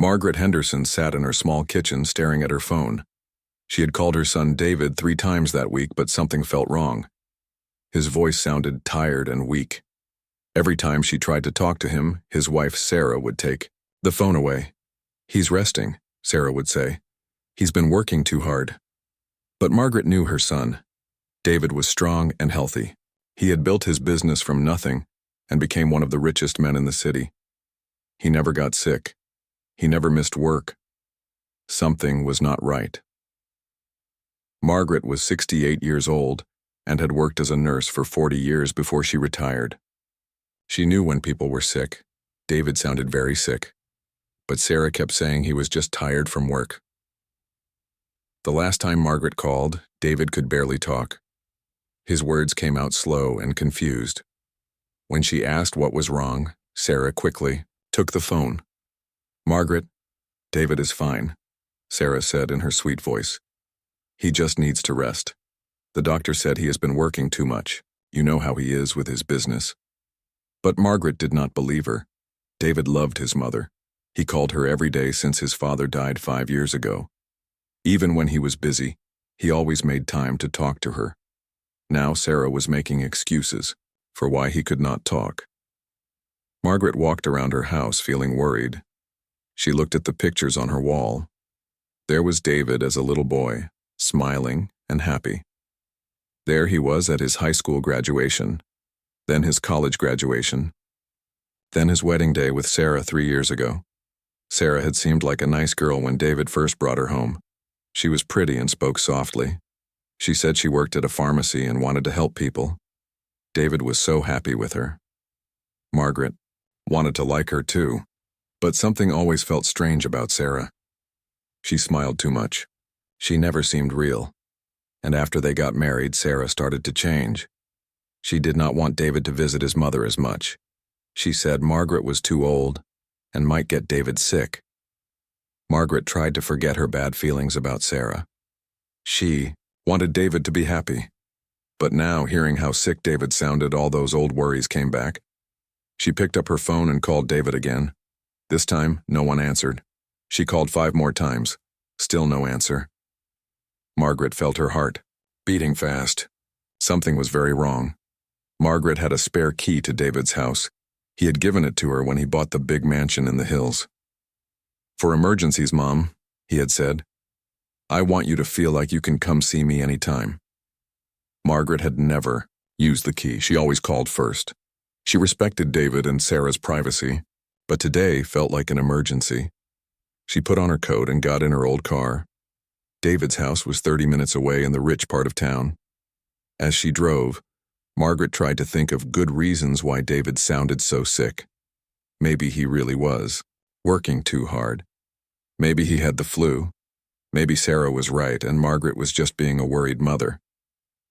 Margaret Henderson sat in her small kitchen staring at her phone. She had called her son David 3 times that week, but something felt wrong. His voice sounded tired and weak. Every time she tried to talk to him, his wife Sarah would take the phone away. "He's resting," Sarah would say. "He's been working too hard." But Margaret knew her son. David was strong and healthy. He had built his business from nothing and became one of the richest men in the city. He never got sick. He never missed work. Something was not right. Margaret was 68 years old and had worked as a nurse for 40 years before she retired. She knew when people were sick. David sounded very sick, but Sarah kept saying he was just tired from work. The last time Margaret called, David could barely talk. His words came out slow and confused. When she asked what was wrong, Sarah quickly took the phone. "Margaret, David is fine," Sarah said in her sweet voice. "He just needs to rest. The doctor said he has been working too much. You know how he is with his business." But Margaret did not believe her. David loved his mother. He called her every day since his father died 5 years ago. Even when he was busy, he always made time to talk to her. Now Sarah was making excuses for why he could not talk. Margaret walked around her house feeling worried. She looked at the pictures on her wall. There was David as a little boy, smiling and happy. There he was at his high school graduation, then his college graduation, then his wedding day with Sarah 3 years ago. Sarah had seemed like a nice girl when David first brought her home. She was pretty and spoke softly. She said she worked at a pharmacy and wanted to help people. David was so happy with her. Margaret wanted to like her too, but something always felt strange about Sarah. She smiled too much. She never seemed real. And after they got married, Sarah started to change. She did not want David to visit his mother as much. She said Margaret was too old and might get David sick. Margaret tried to forget her bad feelings about Sarah. She wanted David to be happy. But now, hearing how sick David sounded, all those old worries came back. She picked up her phone and called David again. This time, no one answered. She called 5 more times. Still no answer. Margaret felt her heart beating fast. Something was very wrong. Margaret had a spare key to David's house. He had given it to her when he bought the big mansion in the hills. "For emergencies, Mom," he had said. "I want you to feel like you can come see me anytime." Margaret had never used the key. She always called first. She respected David and Sarah's privacy, but today felt like an emergency. She put on her coat and got in her old car. David's house was 30 minutes away in the rich part of town. As she drove, Margaret tried to think of good reasons why David sounded so sick. Maybe he really was working too hard. Maybe he had the flu. Maybe Sarah was right and Margaret was just being a worried mother.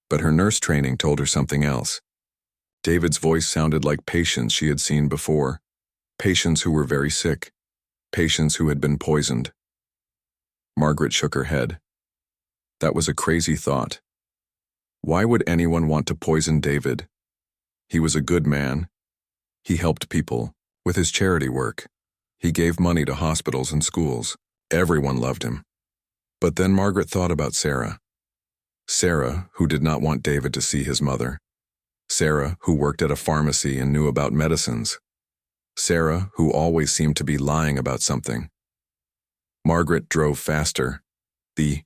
But her nurse training told her something else. David's voice sounded like patients she had seen before. Patients who were very sick. Patients who had been poisoned. Margaret shook her head. That was a crazy thought. Why would anyone want to poison David? He was a good man. He helped people with his charity work. He gave money to hospitals and schools. Everyone loved him. But then Margaret thought about Sarah. Sarah, who did not want David to see his mother. Sarah, who worked at a pharmacy and knew about medicines. Sarah, who always seemed to be lying about something. Margaret drove faster. The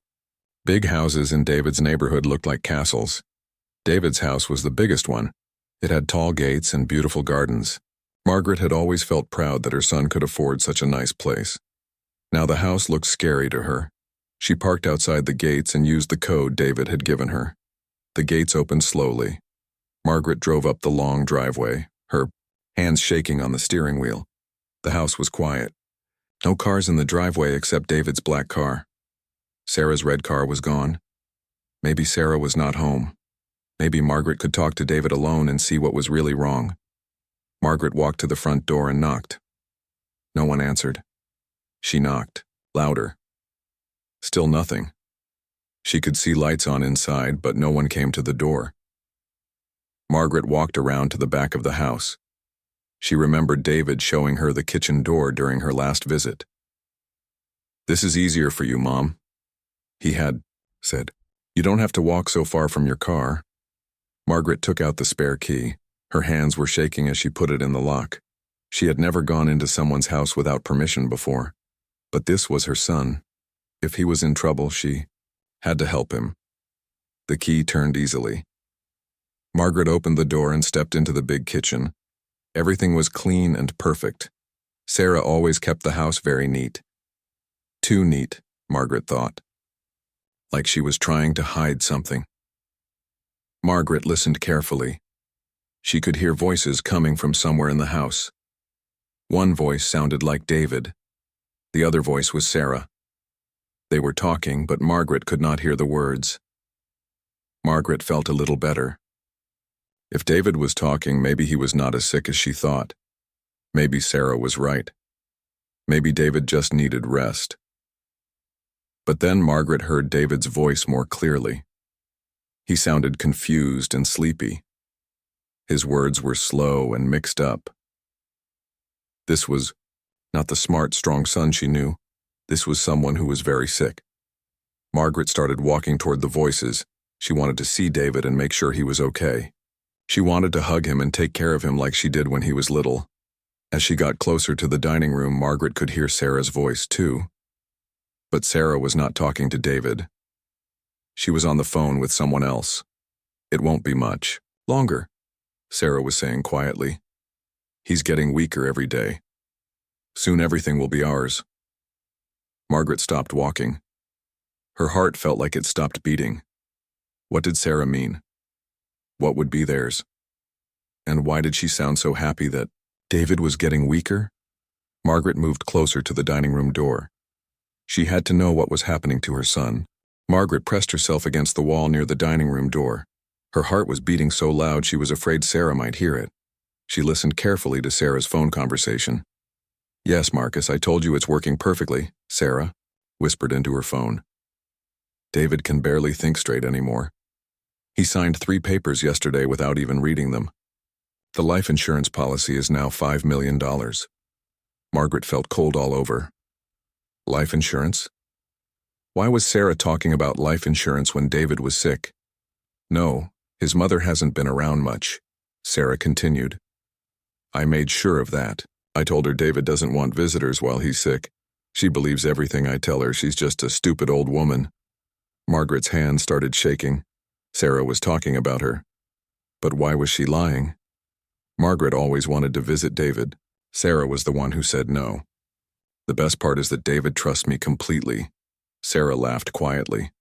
big houses in David's neighborhood looked like castles. David's house was the biggest one. It had tall gates and beautiful gardens. Margaret had always felt proud that her son could afford such a nice place. Now the house looked scary to her. She parked outside the gates and used the code David had given her. The gates opened slowly. Margaret drove up the long driveway, her hands shaking on the steering wheel. The house was quiet. No cars in the driveway except David's black car. Sarah's red car was gone. Maybe Sarah was not home. Maybe Margaret could talk to David alone and see what was really wrong. Margaret walked to the front door and knocked. No one answered. She knocked, louder. Still nothing. She could see lights on inside, but no one came to the door. Margaret walked around to the back of the house. She remembered David showing her the kitchen door during her last visit. "This is easier for you, Mom," he had said. "You don't have to walk so far from your car." Margaret took out the spare key. Her hands were shaking as she put it in the lock. She had never gone into someone's house without permission before. But this was her son. If he was in trouble, she had to help him. The key turned easily. Margaret opened the door and stepped into the big kitchen. Everything was clean and perfect. Sarah always kept the house very neat. Too neat, Margaret thought. Like she was trying to hide something. Margaret listened carefully. She could hear voices coming from somewhere in the house. One voice sounded like David. The other voice was Sarah. They were talking, but Margaret could not hear the words. Margaret felt a little better. If David was talking, maybe he was not as sick as she thought. Maybe Sarah was right. Maybe David just needed rest. But then Margaret heard David's voice more clearly. He sounded confused and sleepy. His words were slow and mixed up. This was not the smart, strong son she knew. This was someone who was very sick. Margaret started walking toward the voices. She wanted to see David and make sure he was okay. She wanted to hug him and take care of him like she did when he was little. As she got closer to the dining room, Margaret could hear Sarah's voice too. But Sarah was not talking to David. She was on the phone with someone else. "It won't be much longer," Sarah was saying quietly. "He's getting weaker every day. Soon everything will be ours." Margaret stopped walking. Her heart felt like it stopped beating. What did Sarah mean? What would be theirs? And why did she sound so happy that David was getting weaker? Margaret moved closer to the dining room door. She had to know what was happening to her son. Margaret pressed herself against the wall near the dining room door. Her heart was beating so loud she was afraid Sarah might hear it. She listened carefully to Sarah's phone conversation. "Yes, Marcus, I told you it's working perfectly," Sarah whispered into her phone. David can barely think straight anymore. He signed 3 papers yesterday without even reading them. The life insurance policy is now $5 million. Margaret felt cold all over. Life insurance? Why was Sarah talking about life insurance when David was sick? "No, his mother hasn't been around much," Sarah continued. "I made sure of that. I told her David doesn't want visitors while he's sick. She believes everything I tell her. She's just a stupid old woman." Margaret's hand started shaking. Sarah was talking about her. But why was she lying? Margaret always wanted to visit David. Sarah was the one who said no. "The best part is that David trusts me completely." Sarah laughed quietly.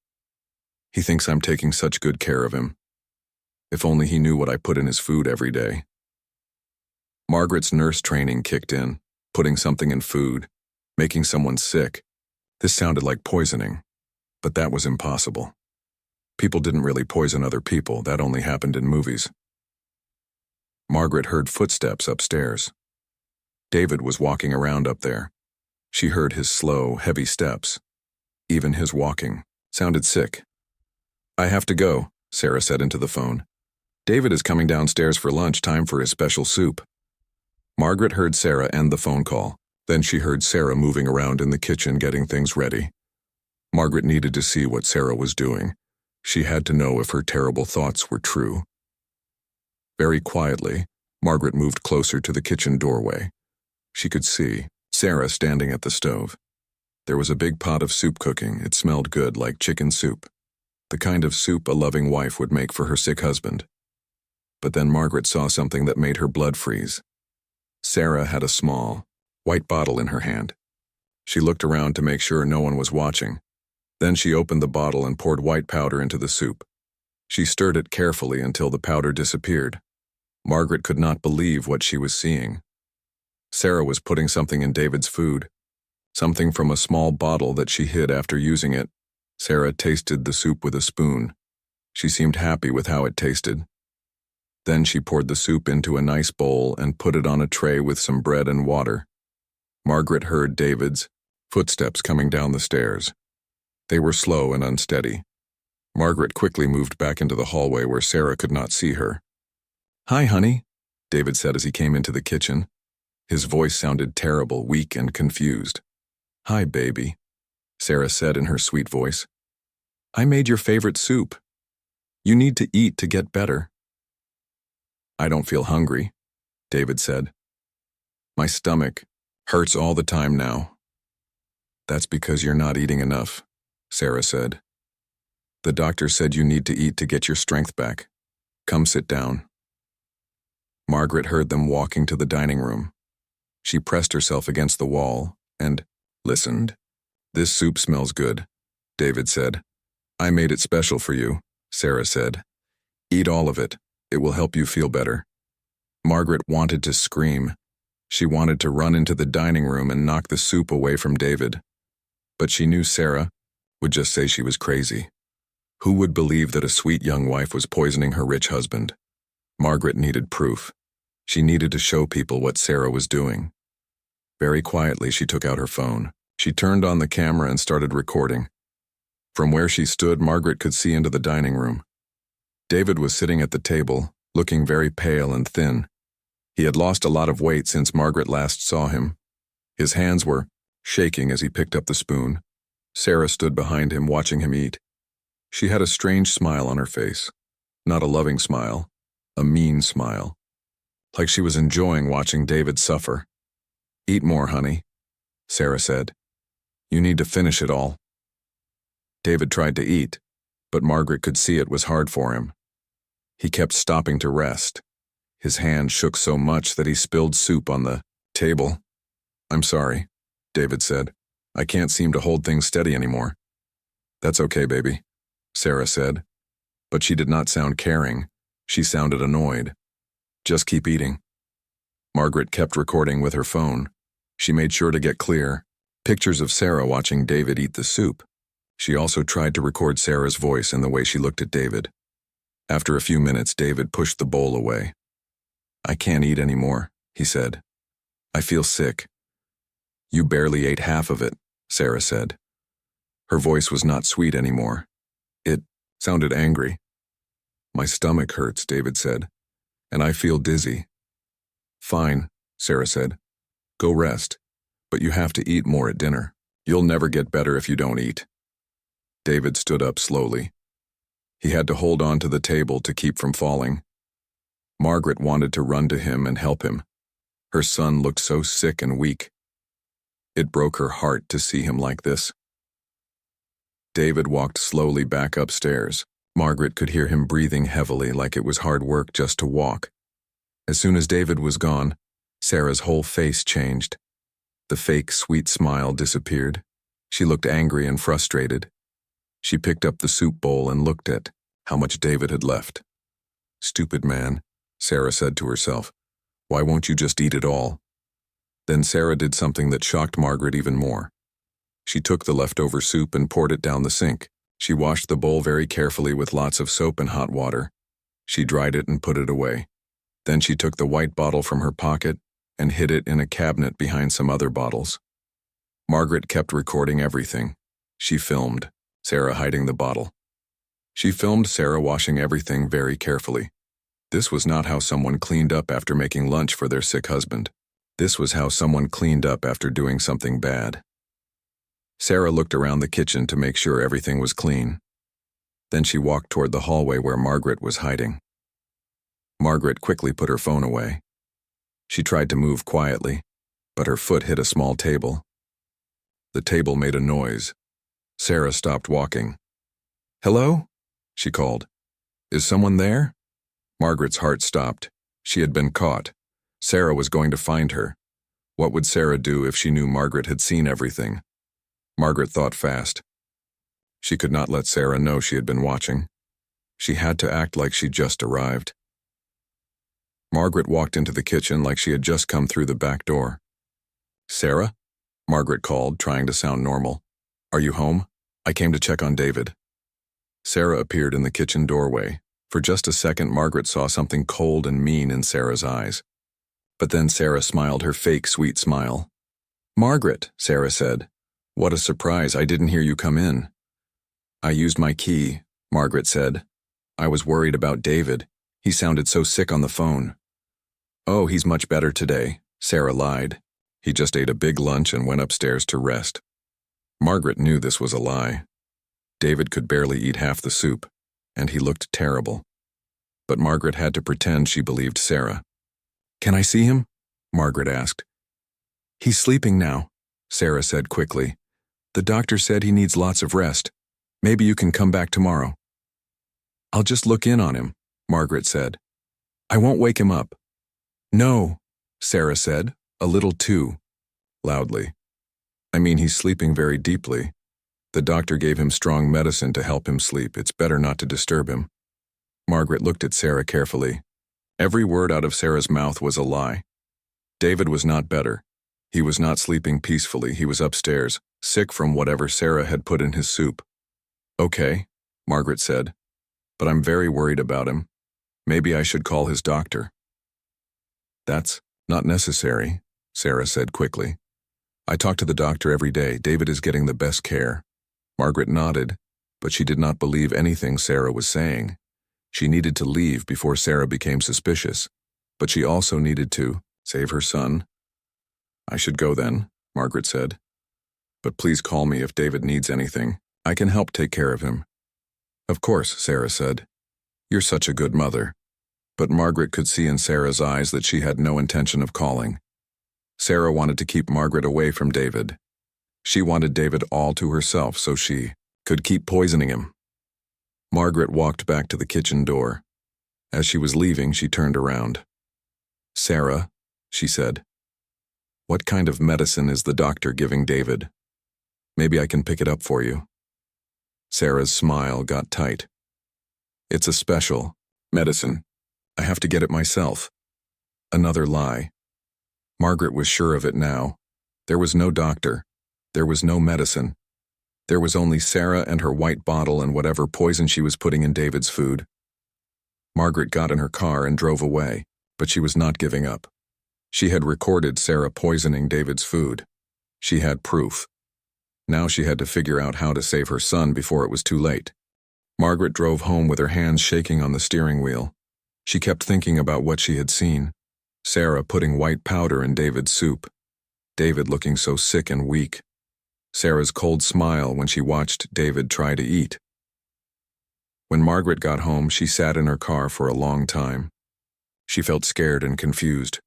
"He thinks I'm taking such good care of him. If only he knew what I put in his food every day." Margaret's nurse training kicked in, putting something in food, making someone sick. This sounded like poisoning, but that was impossible. People didn't really poison other people, that only happened in movies. Margaret heard footsteps upstairs. David was walking around up there. She heard his slow, heavy steps. Even his walking sounded sick. "I have to go," Sarah said into the phone. "David is coming downstairs for lunch, time for his special soup." Margaret heard Sarah end the phone call. Then she heard Sarah moving around in the kitchen getting things ready. Margaret needed to see what Sarah was doing. She had to know if her terrible thoughts were true. Very quietly, Margaret moved closer to the kitchen doorway. She could see Sarah standing at the stove. There was a big pot of soup cooking. It smelled good, like chicken soup. The kind of soup a loving wife would make for her sick husband. But then Margaret saw something that made her blood freeze. Sarah had a small, white bottle in her hand. She looked around to make sure no one was watching. Then she opened the bottle and poured white powder into the soup. She stirred it carefully until the powder disappeared. Margaret could not believe what she was seeing. Sarah was putting something in David's food, something from a small bottle that she hid after using it. Sarah tasted the soup with a spoon. She seemed happy with how it tasted. Then she poured the soup into a nice bowl and put it on a tray with some bread and water. Margaret heard David's footsteps coming down the stairs. They were slow and unsteady. Margaret quickly moved back into the hallway where Sarah could not see her. "Hi, honey," David said as he came into the kitchen. His voice sounded terrible, weak and confused. "Hi, baby." Sarah said in her sweet voice. I made your favorite soup. You need to eat to get better. I don't feel hungry, David said. My stomach hurts all the time now. That's because you're not eating enough, Sarah said. The doctor said you need to eat to get your strength back. Come sit down. Margaret heard them walking to the dining room. She pressed herself against the wall and listened. This soup smells good, David said. I made it special for you, Sarah said. Eat all of it. It will help you feel better. Margaret wanted to scream. She wanted to run into the dining room and knock the soup away from David. But she knew Sarah would just say she was crazy. Who would believe that a sweet young wife was poisoning her rich husband? Margaret needed proof. She needed to show people what Sarah was doing. Very quietly, she took out her phone. She turned on the camera and started recording. From where she stood, Margaret could see into the dining room. David was sitting at the table, looking very pale and thin. He had lost a lot of weight since Margaret last saw him. His hands were shaking as he picked up the spoon. Sarah stood behind him, watching him eat. She had a strange smile on her face. Not a loving smile, a mean smile. Like she was enjoying watching David suffer. Eat more, honey, Sarah said. You need to finish it all. David tried to eat, but Margaret could see it was hard for him. He kept stopping to rest. His hand shook so much that he spilled soup on the table. I'm sorry, David said. I can't seem to hold things steady anymore. That's okay, baby, Sarah said. But she did not sound caring. She sounded annoyed. Just keep eating. Margaret kept recording with her phone. She made sure to get clear pictures of Sarah watching David eat the soup. She also tried to record Sarah's voice and the way she looked at David. After a few minutes, David pushed the bowl away. I can't eat anymore, he said. I feel sick. You barely ate half of it, Sarah said. Her voice was not sweet anymore. It sounded angry. My stomach hurts, David said, and I feel dizzy. Fine, Sarah said. Go rest, but you have to eat more at dinner. You'll never get better if you don't eat. David stood up slowly. He had to hold on to the table to keep from falling. Margaret wanted to run to him and help him. Her son looked so sick and weak. It broke her heart to see him like this. David walked slowly back upstairs. Margaret could hear him breathing heavily, like it was hard work just to walk. As soon as David was gone, Sarah's whole face changed. The fake, sweet smile disappeared. She looked angry and frustrated. She picked up the soup bowl and looked at how much David had left. Stupid man, Sarah said to herself. Why won't you just eat it all? Then Sarah did something that shocked Margaret even more. She took the leftover soup and poured it down the sink. She washed the bowl very carefully with lots of soap and hot water. She dried it and put it away. Then she took the white bottle from her pocket and hid it in a cabinet behind some other bottles. Margaret kept recording everything. She filmed Sarah hiding the bottle. She filmed Sarah washing everything very carefully. This was not how someone cleaned up after making lunch for their sick husband. This was how someone cleaned up after doing something bad. Sarah looked around the kitchen to make sure everything was clean. Then she walked toward the hallway where Margaret was hiding. Margaret quickly put her phone away. She tried to move quietly, but her foot hit a small table. The table made a noise. Sarah stopped walking. Hello? She called. Is someone there? Margaret's heart stopped. She had been caught. Sarah was going to find her. What would Sarah do if she knew Margaret had seen everything? Margaret thought fast. She could not let Sarah know she had been watching. She had to act like she'd just arrived. Margaret walked into the kitchen like she had just come through the back door. Sarah? Margaret called, trying to sound normal. Are you home? I came to check on David. Sarah appeared in the kitchen doorway. For just a second, Margaret saw something cold and mean in Sarah's eyes. But then Sarah smiled her fake sweet smile. Margaret, Sarah said. What a surprise, I didn't hear you come in. I used my key, Margaret said. I was worried about David. He sounded so sick on the phone. Oh, he's much better today, Sarah lied. He just ate a big lunch and went upstairs to rest. Margaret knew this was a lie. David could barely eat half the soup, and he looked terrible. But Margaret had to pretend she believed Sarah. "Can I see him?" Margaret asked. "He's sleeping now," Sarah said quickly. "The doctor said he needs lots of rest. Maybe you can come back tomorrow." "I'll just look in on him," Margaret said. "I won't wake him up." "No," Sarah said, a little too loudly. "I mean, he's sleeping very deeply. The doctor gave him strong medicine to help him sleep. It's better not to disturb him." Margaret looked at Sarah carefully. Every word out of Sarah's mouth was a lie. David was not better. He was not sleeping peacefully. He was upstairs, sick from whatever Sarah had put in his soup. "Okay," Margaret said, "but I'm very worried about him. Maybe I should call his doctor." "That's not necessary," Sarah said quickly. "I talk to the doctor every day. David is getting the best care." Margaret nodded, but she did not believe anything Sarah was saying. She needed to leave before Sarah became suspicious, but she also needed to save her son. "I should go then," Margaret said. "But please call me if David needs anything. I can help take care of him." "Of course," Sarah said. "You're such a good mother." But Margaret could see in Sarah's eyes that she had no intention of calling. Sarah wanted to keep Margaret away from David. She wanted David all to herself so she could keep poisoning him. Margaret walked back to the kitchen door. As she was leaving, she turned around. "Sarah," she said, "what kind of medicine is the doctor giving David? Maybe I can pick it up for you." Sarah's smile got tight. "It's a special medicine. I have to get it myself." Another lie. Margaret was sure of it now. There was no doctor. There was no medicine. There was only Sarah and her white bottle and whatever poison she was putting in David's food. Margaret got in her car and drove away, but she was not giving up. She had recorded Sarah poisoning David's food. She had proof. Now she had to figure out how to save her son before it was too late. Margaret drove home with her hands shaking on the steering wheel. She kept thinking about what she had seen. Sarah putting white powder in David's soup. David looking so sick and weak. Sarah's cold smile when she watched David try to eat. When Margaret got home, she sat in her car for a long time. She felt scared and confused.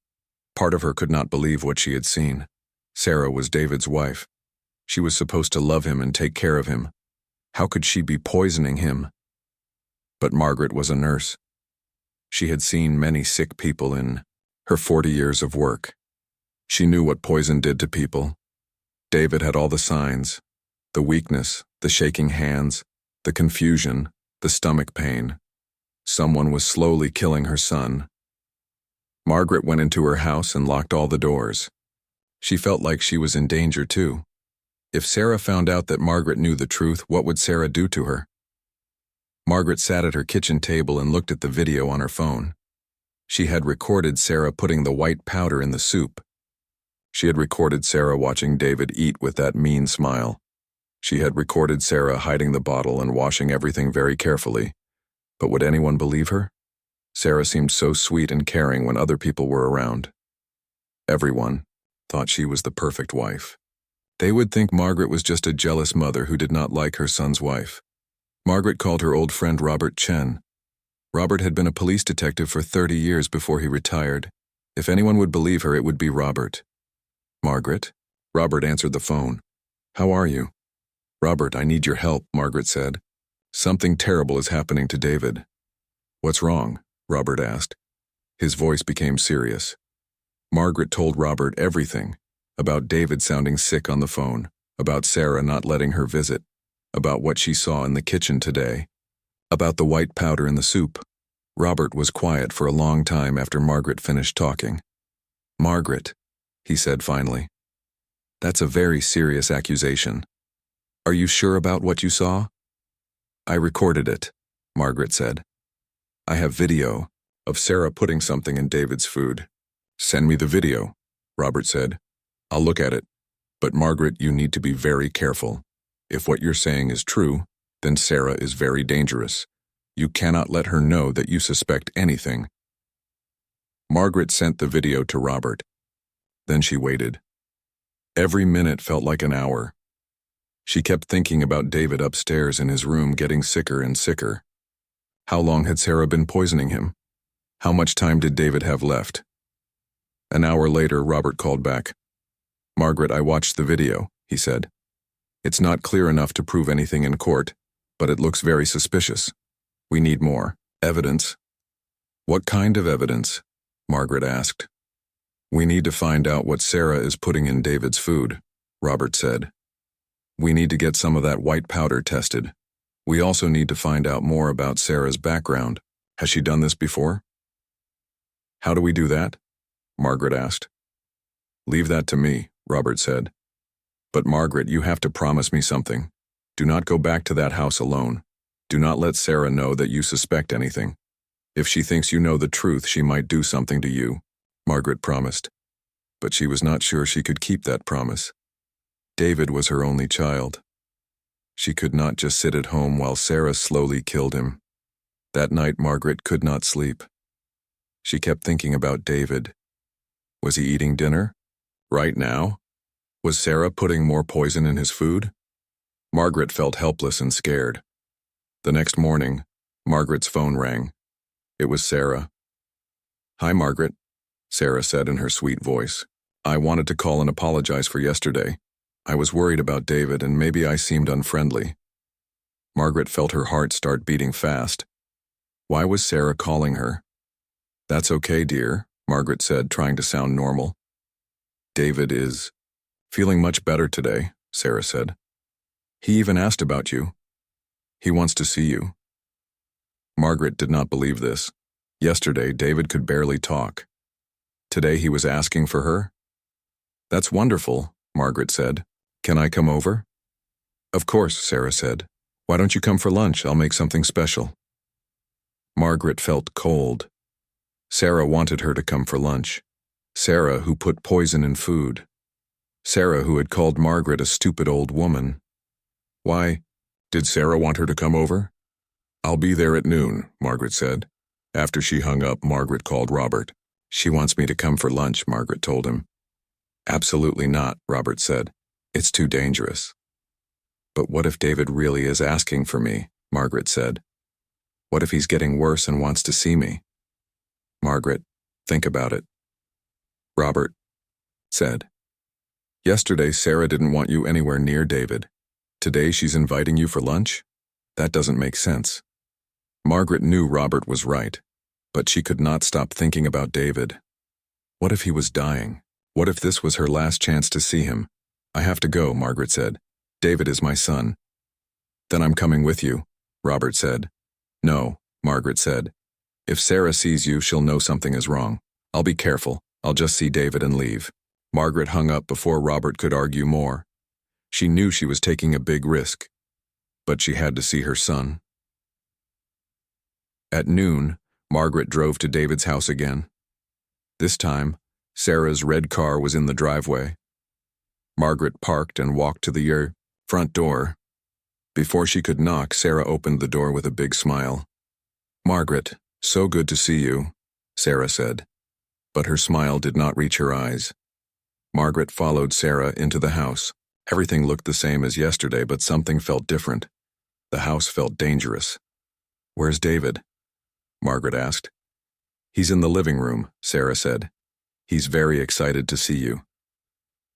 Part of her could not believe what she had seen. Sarah was David's wife. She was supposed to love him and take care of him. How could she be poisoning him? But Margaret was a nurse. She had seen many sick people in her 40 years of work. She knew what poison did to people. David had all the signs: the weakness, the shaking hands, the confusion, the stomach pain. Someone was slowly killing her son. Margaret went into her house and locked all the doors. She felt like she was in danger too. If Sarah found out that Margaret knew the truth, what would Sarah do to her? Margaret sat at her kitchen table and looked at the video on her phone. She had recorded Sarah putting the white powder in the soup. She had recorded Sarah watching David eat with that mean smile. She had recorded Sarah hiding the bottle and washing everything very carefully. But would anyone believe her? Sarah seemed so sweet and caring when other people were around. Everyone thought she was the perfect wife. They would think Margaret was just a jealous mother who did not like her son's wife. Margaret called her old friend Robert Chen. Robert had been a police detective for 30 years before he retired. If anyone would believe her, it would be Robert. "Margaret?" Robert answered the phone. "How are you?" "Robert, I need your help," Margaret said. "Something terrible is happening to David." "What's wrong?" Robert asked. His voice became serious. Margaret told Robert everything, about David sounding sick on the phone, about Sarah not letting her visit, about what she saw in the kitchen today, about the white powder in the soup. Robert was quiet for a long time after Margaret finished talking. "Margaret," he said finally, "that's a very serious accusation. Are you sure about what you saw?" "I recorded it," Margaret said. "I have video of Sarah putting something in David's food." "Send me the video," Robert said. "I'll look at it. But Margaret, you need to be very careful. If what you're saying is true, then Sarah is very dangerous. You cannot let her know that you suspect anything." Margaret sent the video to Robert. Then she waited. Every minute felt like an hour. She kept thinking about David upstairs in his room getting sicker and sicker. How long had Sarah been poisoning him? How much time did David have left? An hour later, Robert called back. "Margaret, I watched the video," he said. "It's not clear enough to prove anything in court, but it looks very suspicious. We need more evidence." "What kind of evidence?" Margaret asked. "We need to find out what Sarah is putting in David's food," Robert said. "We need to get some of that white powder tested. We also need to find out more about Sarah's background. Has she done this before?" "How do we do that?" Margaret asked. "Leave that to me," Robert said. "But Margaret, you have to promise me something. Do not go back to that house alone. Do not let Sarah know that you suspect anything. If she thinks you know the truth, she might do something to you," Margaret promised. But she was not sure she could keep that promise. David was her only child. She could not just sit at home while Sarah slowly killed him. That night, Margaret could not sleep. She kept thinking about David. Was he eating dinner? Right now? Was Sarah putting more poison in his food? Margaret felt helpless and scared. The next morning, Margaret's phone rang. It was Sarah. "Hi, Margaret," Sarah said in her sweet voice. "I wanted to call and apologize for yesterday. I was worried about David and maybe I seemed unfriendly." Margaret felt her heart start beating fast. Why was Sarah calling her? "That's okay, dear," Margaret said, trying to sound normal. "David is feeling much better today," Sarah said. "He even asked about you. He wants to see you." Margaret did not believe this. Yesterday, David could barely talk. Today he was asking for her? "That's wonderful," Margaret said. "Can I come over?" "Of course," Sarah said. "Why don't you come for lunch? I'll make something special." Margaret felt cold. Sarah wanted her to come for lunch. Sarah, who put poison in food. Sarah, who had called Margaret a stupid old woman. Why, did Sarah want her to come over? "I'll be there at noon," Margaret said. After she hung up, Margaret called Robert. "She wants me to come for lunch," Margaret told him. "Absolutely not," Robert said. "It's too dangerous." "But what if David really is asking for me?" Margaret said. "What if he's getting worse and wants to see me?" "Margaret, think about it." Robert said, "Yesterday Sarah didn't want you anywhere near David. Today she's inviting you for lunch? That doesn't make sense." Margaret knew Robert was right, but she could not stop thinking about David. What if he was dying? What if this was her last chance to see him? "I have to go," Margaret said. "David is my son." "Then I'm coming with you," Robert said. "No," Margaret said. "If Sarah sees you, she'll know something is wrong. I'll be careful. I'll just see David and leave." Margaret hung up before Robert could argue more. She knew she was taking a big risk, but she had to see her son. At noon, Margaret drove to David's house again. This time, Sarah's red car was in the driveway. Margaret parked and walked to the front door. Before she could knock, Sarah opened the door with a big smile. "Margaret, so good to see you," Sarah said. But her smile did not reach her eyes. Margaret followed Sarah into the house. Everything looked the same as yesterday, but something felt different. The house felt dangerous. "Where's David?" Margaret asked. "He's in the living room," Sarah said. "He's very excited to see you."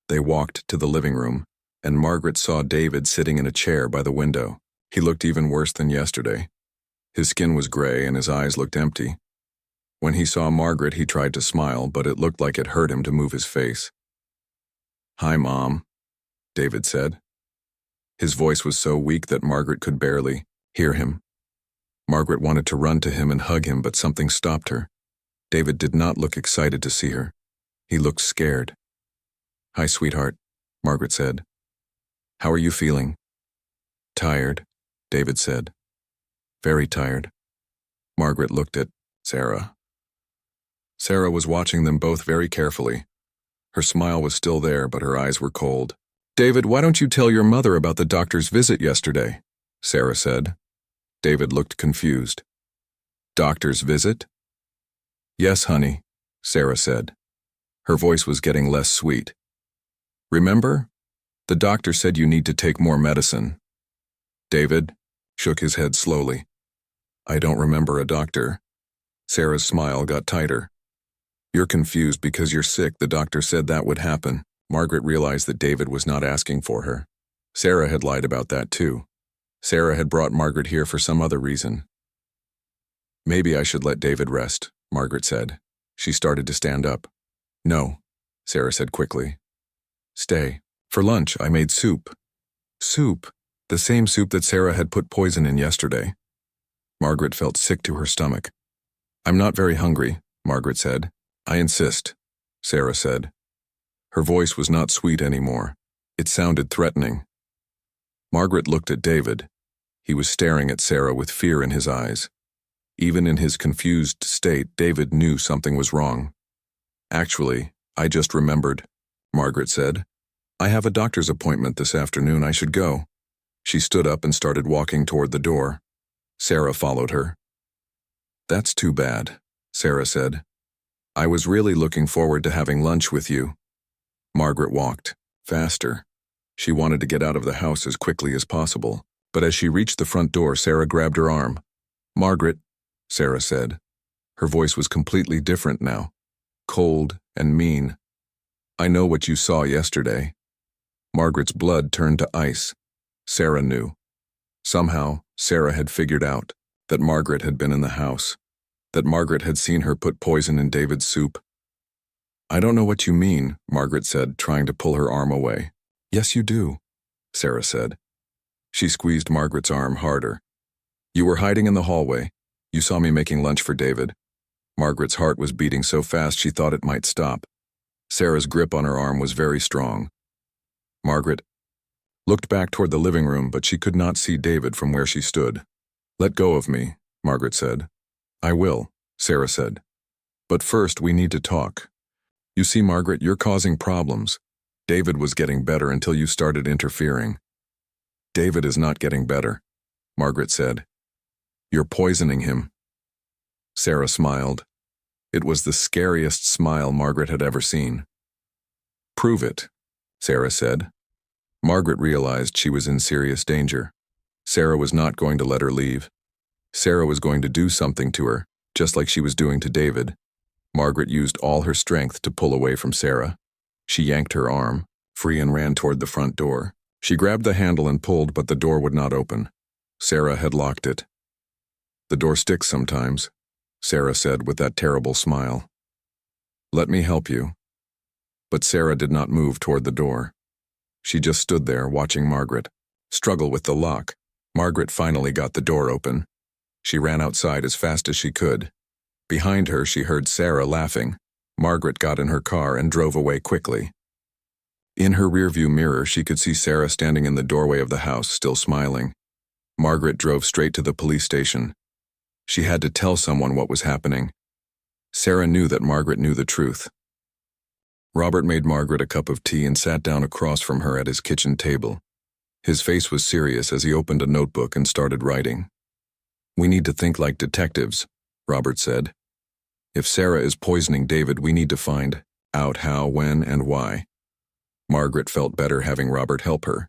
They walked to the living room, and Margaret saw David sitting in a chair by the window. He looked even worse than yesterday. His skin was gray and his eyes looked empty. When he saw Margaret, he tried to smile, but it looked like it hurt him to move his face. "Hi, Mom," David said. His voice was so weak that Margaret could barely hear him. Margaret wanted to run to him and hug him, but something stopped her. David did not look excited to see her. He looked scared. "Hi, sweetheart," Margaret said. "How are you feeling?" "Tired," David said. "Very tired." Margaret looked at Sarah. Sarah was watching them both very carefully. Her smile was still there, but her eyes were cold. "David, why don't you tell your mother about the doctor's visit yesterday?" Sarah said. David looked confused. "Doctor's visit?" "Yes, honey," Sarah said. Her voice was getting less sweet. "Remember? The doctor said you need to take more medicine. David shook his head slowly. I don't remember a doctor. Sarah's smile got tighter. You're confused because you're sick. The doctor said that would happen. Margaret realized that David was not asking for her. Sarah had lied about that too. Sarah had brought Margaret here for some other reason. Maybe I should let David rest, Margaret said. She started to stand up. No, Sarah said quickly. Stay. For lunch, I made soup. Soup? The same soup that Sarah had put poison in yesterday. Margaret felt sick to her stomach. I'm not very hungry, Margaret said. I insist, Sarah said. Her voice was not sweet anymore. It sounded threatening. Margaret looked at David. He was staring at Sarah with fear in his eyes. Even in his confused state, David knew something was wrong. Actually, I just remembered, Margaret said. I have a doctor's appointment this afternoon. I should go. She stood up and started walking toward the door. Sarah followed her. That's too bad, Sarah said. I was really looking forward to having lunch with you. Margaret walked, faster. She wanted to get out of the house as quickly as possible, but as she reached the front door, Sarah grabbed her arm. Margaret, Sarah said. Her voice was completely different now, cold and mean. I know what you saw yesterday. Margaret's blood turned to ice. Sarah knew. Somehow, Sarah had figured out that Margaret had been in the house, that Margaret had seen her put poison in David's soup. I don't know what you mean, Margaret said, trying to pull her arm away. Yes, you do, Sarah said. She squeezed Margaret's arm harder. You were hiding in the hallway. You saw me making lunch for David. Margaret's heart was beating so fast she thought it might stop. Sarah's grip on her arm was very strong. Margaret looked back toward the living room, but she could not see David from where she stood. Let go of me, Margaret said. I will, Sarah said. But first we need to talk. You see, Margaret, you're causing problems. David was getting better until you started interfering. David is not getting better, Margaret said. You're poisoning him. Sarah smiled. It was the scariest smile Margaret had ever seen. Prove it, Sarah said. Margaret realized she was in serious danger. Sarah was not going to let her leave. Sarah was going to do something to her, just like she was doing to David. Margaret used all her strength to pull away from Sarah. She yanked her arm, free, and ran toward the front door. She grabbed the handle and pulled, but the door would not open. Sarah had locked it. The door sticks sometimes, Sarah said with that terrible smile. Let me help you. But Sarah did not move toward the door. She just stood there watching Margaret struggle with the lock. Margaret finally got the door open. She ran outside as fast as she could. Behind her, she heard Sarah laughing. Margaret got in her car and drove away quickly. In her rearview mirror, she could see Sarah standing in the doorway of the house, still smiling. Margaret drove straight to the police station. She had to tell someone what was happening. Sarah knew that Margaret knew the truth. Robert made Margaret a cup of tea and sat down across from her at his kitchen table. His face was serious as he opened a notebook and started writing. We need to think like detectives, Robert said. If Sarah is poisoning David, we need to find out how, when, and why. Margaret felt better having Robert help her.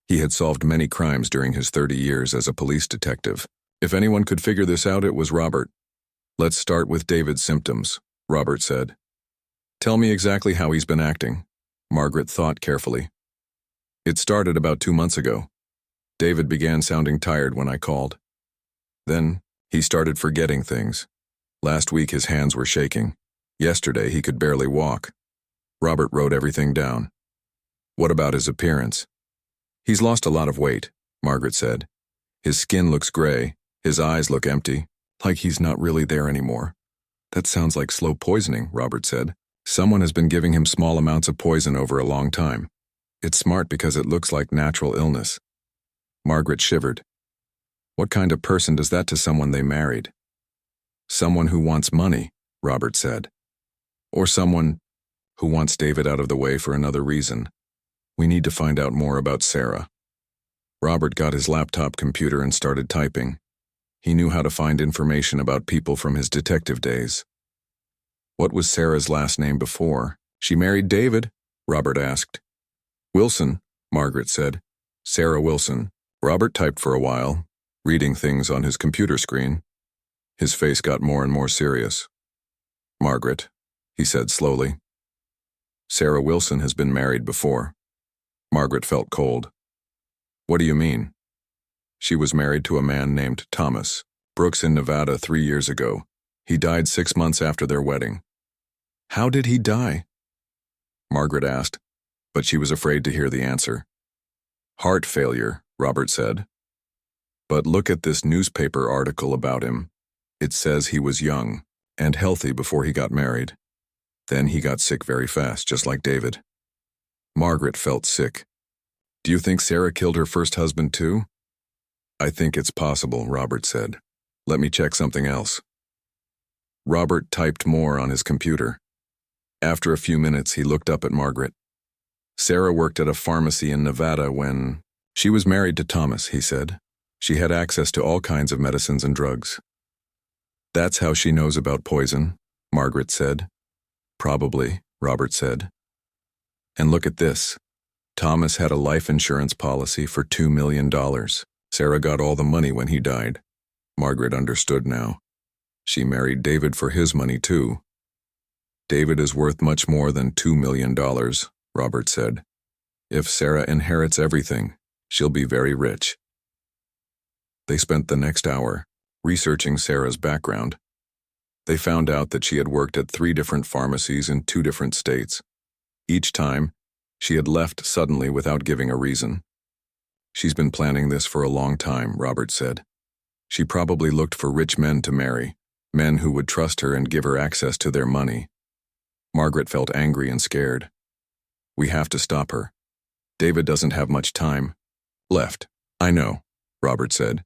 He had solved many crimes during his 30 years as a police detective. If anyone could figure this out, it was Robert. Let's start with David's symptoms, Robert said. Tell me exactly how he's been acting. Margaret thought carefully. It started about 2 months ago. David began sounding tired when I called. Then, he started forgetting things. Last week his hands were shaking. Yesterday he could barely walk. Robert wrote everything down. What about his appearance? He's lost a lot of weight, Margaret said. His skin looks gray, his eyes look empty, like he's not really there anymore. That sounds like slow poisoning, Robert said. Someone has been giving him small amounts of poison over a long time. It's smart because it looks like natural illness. Margaret shivered. What kind of person does that to someone they married? Someone who wants money, Robert said. Or someone who wants David out of the way for another reason. We need to find out more about Sarah. Robert got his laptop computer and started typing. He knew how to find information about people from his detective days. What was Sarah's last name before she married David? Robert asked. Wilson, Margaret said. Sarah Wilson. Robert typed for a while, reading things on his computer screen. His face got more and more serious. Margaret, he said slowly. Sarah Wilson has been married before. Margaret felt cold. What do you mean? She was married to a man named Thomas Brooks in Nevada 3 years ago. He died 6 months after their wedding. How did he die? Margaret asked, but she was afraid to hear the answer. Heart failure, Robert said. But look at this newspaper article about him. It says he was young and healthy before he got married. Then he got sick very fast, just like David. Margaret felt sick. Do you think Sarah killed her first husband too? I think it's possible, Robert said. Let me check something else. Robert typed more on his computer. After a few minutes, he looked up at Margaret. Sarah worked at a pharmacy in Nevada when she was married to Thomas, he said. She had access to all kinds of medicines and drugs. That's how she knows about poison, Margaret said. Probably, Robert said. And look at this. Thomas had a life insurance policy for $2 million. Sarah got all the money when he died. Margaret understood now. She married David for his money too. David is worth much more than $2 million, Robert said. If Sarah inherits everything, she'll be very rich. They spent the next hour researching Sarah's background. They found out that she had worked at 3 different pharmacies in 2 different states. Each time, she had left suddenly without giving a reason. She's been planning this for a long time, Robert said. She probably looked for rich men to marry, men who would trust her and give her access to their money. Margaret felt angry and scared. We have to stop her. David doesn't have much time left. I know, Robert said.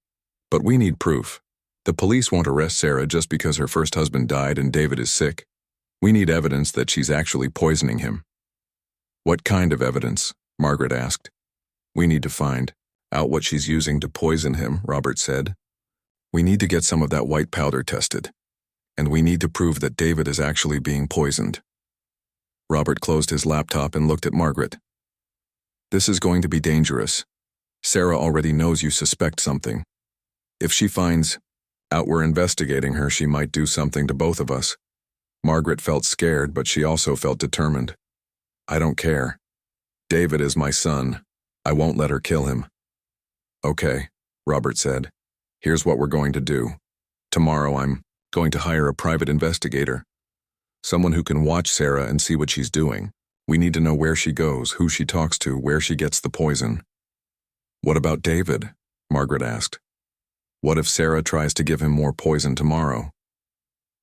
But we need proof. The police won't arrest Sarah just because her first husband died and David is sick. We need evidence that she's actually poisoning him. What kind of evidence? Margaret asked. We need to find out what she's using to poison him, Robert said. We need to get some of that white powder tested. And we need to prove that David is actually being poisoned. Robert closed his laptop and looked at Margaret. This is going to be dangerous. Sarah already knows you suspect something. If she finds out we're investigating her, she might do something to both of us. Margaret felt scared, but she also felt determined. I don't care. David is my son. I won't let her kill him. Okay, Robert said. Here's what we're going to do. Tomorrow I'm going to hire a private investigator. Someone who can watch Sarah and see what she's doing. We need to know where she goes, who she talks to, where she gets the poison. What about David? Margaret asked. What if Sarah tries to give him more poison tomorrow?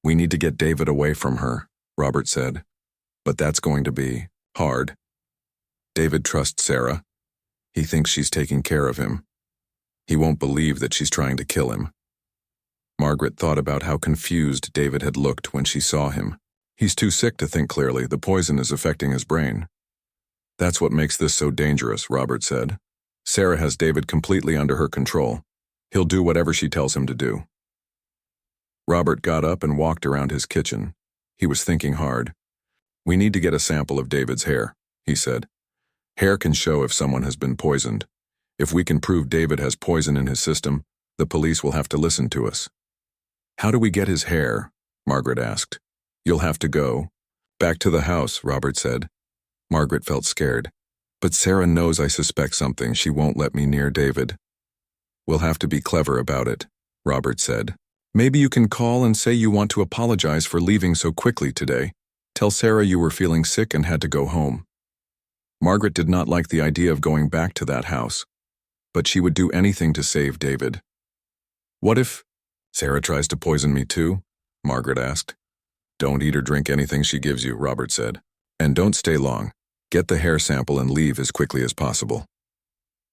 We need to get David away from her, Robert said. But that's going to be hard. David trusts Sarah. He thinks she's taking care of him. He won't believe that she's trying to kill him. Margaret thought about how confused David had looked when she saw him. He's too sick to think clearly. The poison is affecting his brain. That's what makes this so dangerous, Robert said. Sarah has David completely under her control. He'll do whatever she tells him to do. Robert got up and walked around his kitchen. He was thinking hard. We need to get a sample of David's hair, he said. Hair can show if someone has been poisoned. If we can prove David has poison in his system, the police will have to listen to us. How do we get his hair? Margaret asked. You'll have to go back to the house, Robert said. Margaret felt scared. But Sarah knows I suspect something. She won't let me near David. We'll have to be clever about it, Robert said. Maybe you can call and say you want to apologize for leaving so quickly today. Tell Sarah you were feeling sick and had to go home. Margaret did not like the idea of going back to that house, but she would do anything to save David. What if Sarah tries to poison me too? Margaret asked. Don't eat or drink anything she gives you, Robert said. And don't stay long. Get the hair sample and leave as quickly as possible.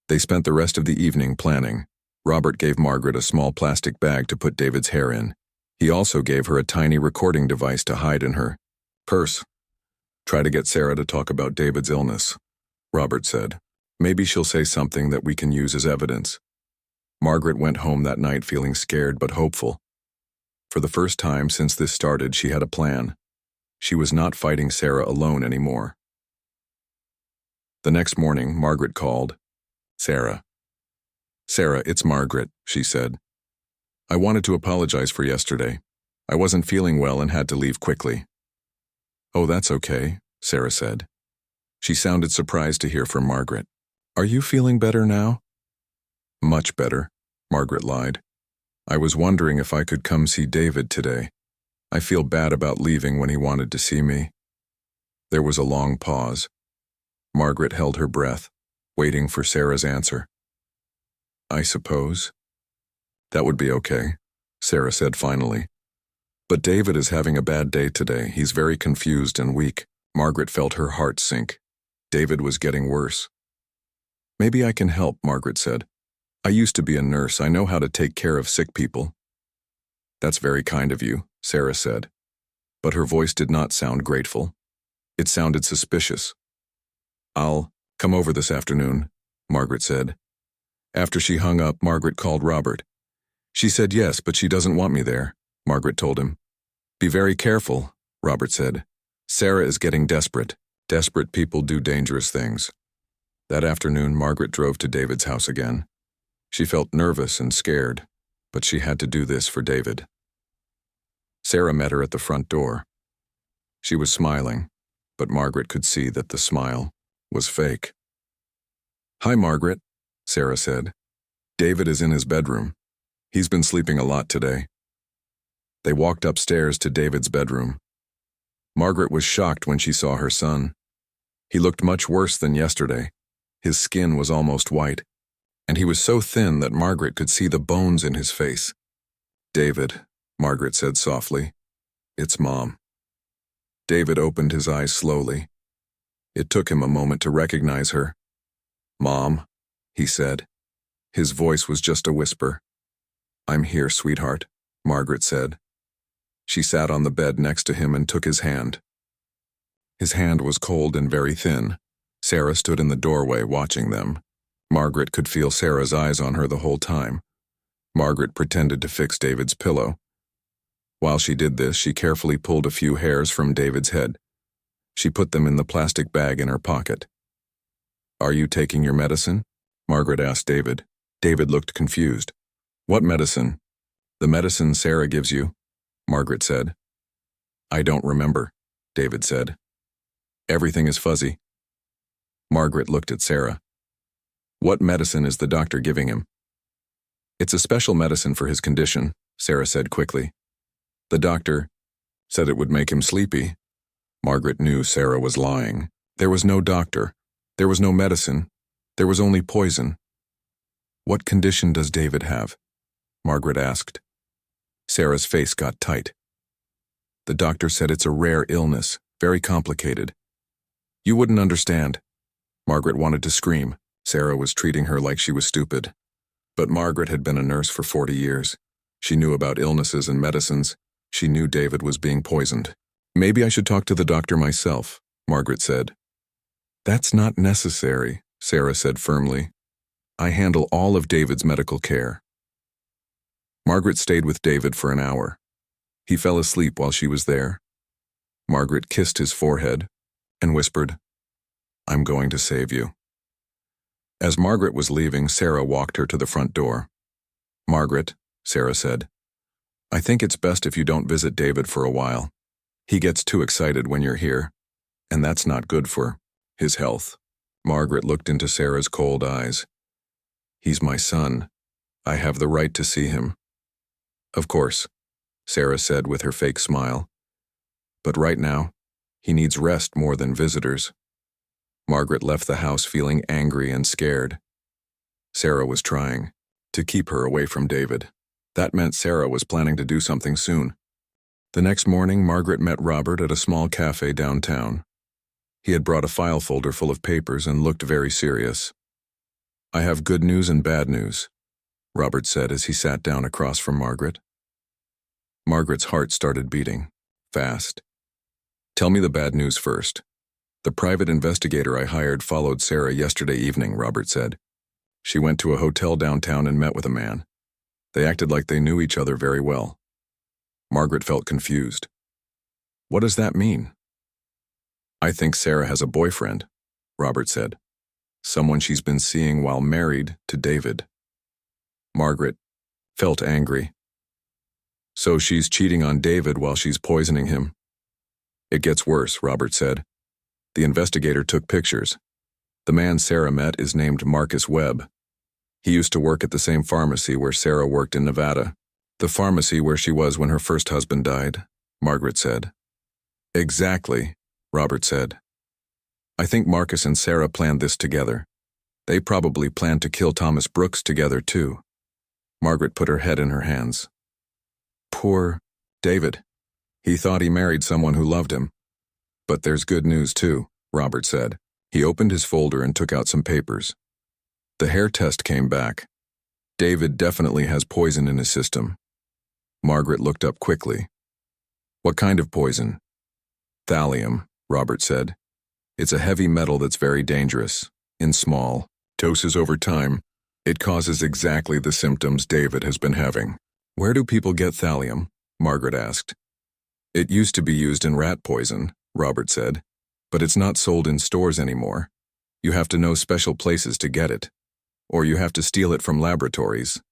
They spent the rest of the evening planning. Robert gave Margaret a small plastic bag to put David's hair in. He also gave her a tiny recording device to hide in her purse. Try to get Sarah to talk about David's illness, Robert said. Maybe she'll say something that we can use as evidence. Margaret went home that night feeling scared but hopeful. For the first time since this started, she had a plan. She was not fighting Sarah alone anymore. The next morning, Margaret called. Sarah. Sarah, it's Margaret, she said. I wanted to apologize for yesterday. I wasn't feeling well and had to leave quickly. Oh, that's okay, Sarah said. She sounded surprised to hear from Margaret. Are you feeling better now? Much better, Margaret lied. I was wondering if I could come see David today. I feel bad about leaving when he wanted to see me. There was a long pause. Margaret held her breath, waiting for Sarah's answer. I suppose. That would be okay, Sarah said finally. But David is having a bad day today. He's very confused and weak. Margaret felt her heart sink. David was getting worse. Maybe I can help, Margaret said. I used to be a nurse. I know how to take care of sick people. That's very kind of you, Sarah said. But her voice did not sound grateful. It sounded suspicious. I'll come over this afternoon, Margaret said. After she hung up, Margaret called Robert. She said yes, but she doesn't want me there, Margaret told him. Be very careful, Robert said. Sarah is getting desperate. Desperate people do dangerous things. That afternoon, Margaret drove to David's house again. She felt nervous and scared, but she had to do this for David. Sarah met her at the front door. She was smiling, but Margaret could see that the smile was fake. Hi, Margaret, Sarah said. David is in his bedroom. He's been sleeping a lot today. They walked upstairs to David's bedroom. Margaret was shocked when she saw her son. He looked much worse than yesterday. His skin was almost white, and he was so thin that Margaret could see the bones in his face. David, Margaret said softly. It's Mom. David opened his eyes slowly. It took him a moment to recognize her. Mom, he said. His voice was just a whisper. I'm here, sweetheart, Margaret said. She sat on the bed next to him and took his hand. His hand was cold and very thin. Sarah stood in the doorway watching them. Margaret could feel Sarah's eyes on her the whole time. Margaret pretended to fix David's pillow. While she did this, she carefully pulled a few hairs from David's head. She put them in the plastic bag in her pocket. Are you taking your medicine? Margaret asked David. David looked confused. What medicine? The medicine Sarah gives you, Margaret said. I don't remember, David said. Everything is fuzzy. Margaret looked at Sarah. What medicine is the doctor giving him? It's a special medicine for his condition, Sarah said quickly. The doctor said it would make him sleepy. Margaret knew Sarah was lying. There was no doctor. There was no medicine. There was only poison. What condition does David have? Margaret asked. Sarah's face got tight. The doctor said it's a rare illness, very complicated. You wouldn't understand. Margaret wanted to scream. Sarah was treating her like she was stupid. But Margaret had been a nurse for 40 years. She knew about illnesses and medicines. She knew David was being poisoned. Maybe I should talk to the doctor myself, Margaret said. That's not necessary, Sarah said firmly. I handle all of David's medical care. Margaret stayed with David for an hour. He fell asleep while she was there. Margaret kissed his forehead and whispered, I'm going to save you. As Margaret was leaving, Sarah walked her to the front door. Margaret, Sarah said, I think it's best if you don't visit David for a while. He gets too excited when you're here, and that's not good for his health. Margaret looked into Sarah's cold eyes. He's my son. I have the right to see him. Of course, Sarah said with her fake smile. But right now, he needs rest more than visitors. Margaret left the house feeling angry and scared. Sarah was trying to keep her away from David. That meant Sarah was planning to do something soon. The next morning, Margaret met Robert at a small cafe downtown. He had brought a file folder full of papers and looked very serious. I have good news and bad news, Robert said as he sat down across from Margaret. Margaret's heart started beating, fast. Tell me the bad news first. The private investigator I hired followed Sarah yesterday evening, Robert said. She went to a hotel downtown and met with a man. They acted like they knew each other very well. Margaret felt confused. What does that mean? I think Sarah has a boyfriend, Robert said. someone she's been seeing while married to David. Margaret felt angry. So she's cheating on David while she's poisoning him. It gets worse, Robert said. The investigator took pictures. The man Sarah met is named Marcus Webb. He used to work at the same pharmacy where Sarah worked in Nevada. The pharmacy where she was when her first husband died, Margaret said. Exactly, Robert said. I think Marcus and Sarah planned this together. They probably planned to kill Thomas Brooks together too. Margaret put her head in her hands. Poor David. He thought he married someone who loved him. But there's good news too, Robert said. He opened his folder and took out some papers. The hair test came back. David definitely has poison in his system. Margaret looked up quickly. What kind of poison? Thallium, Robert said. It's a heavy metal that's very dangerous. In small doses over time, it causes exactly the symptoms David has been having. Where do people get thallium? Margaret asked. It used to be used in rat poison, Robert said, but it's not sold in stores anymore. You have to know special places to get it, or you have to steal it from laboratories.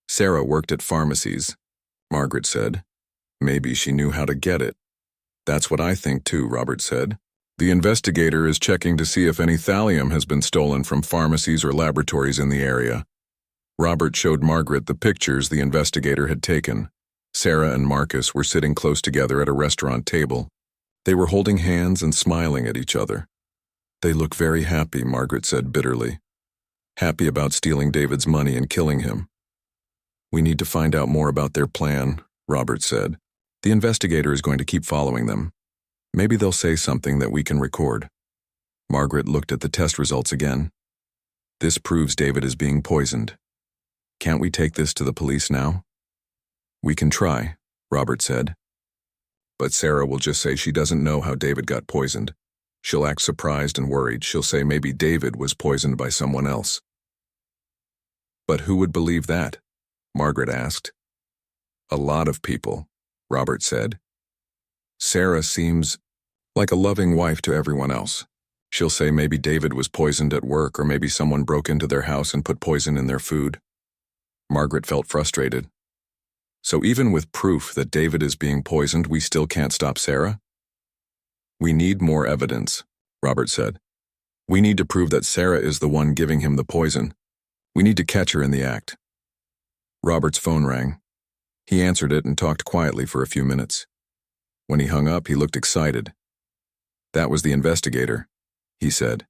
Sarah worked at pharmacies, Margaret said. Maybe she knew how to get it. That's what I think too, Robert said. The investigator is checking to see if any thallium has been stolen from pharmacies or laboratories in the area. Robert showed Margaret the pictures the investigator had taken. Sarah and Marcus were sitting close together at a restaurant table. They were holding hands and smiling at each other. They look very happy, Margaret said bitterly. Happy about stealing David's money and killing him. We need to find out more about their plan, Robert said. The investigator is going to keep following them. Maybe they'll say something that we can record. Margaret looked at the test results again. This proves David is being poisoned. Can't we take this to the police now? We can try, Robert said. But Sarah will just say she doesn't know how David got poisoned. She'll act surprised and worried. She'll say maybe David was poisoned by someone else. But who would believe that? Margaret asked. A lot of people, Robert said. Sarah seems like a loving wife to everyone else. She'll say maybe David was poisoned at work, or maybe someone broke into their house and put poison in their food. Margaret felt frustrated. So even with proof that David is being poisoned, we still can't stop Sarah? We need more evidence, Robert said. We need to prove that Sarah is the one giving him the poison. We need to catch her in the act. Robert's phone rang. He answered it and talked quietly for a few minutes. When he hung up, he looked excited. That was the investigator, he said.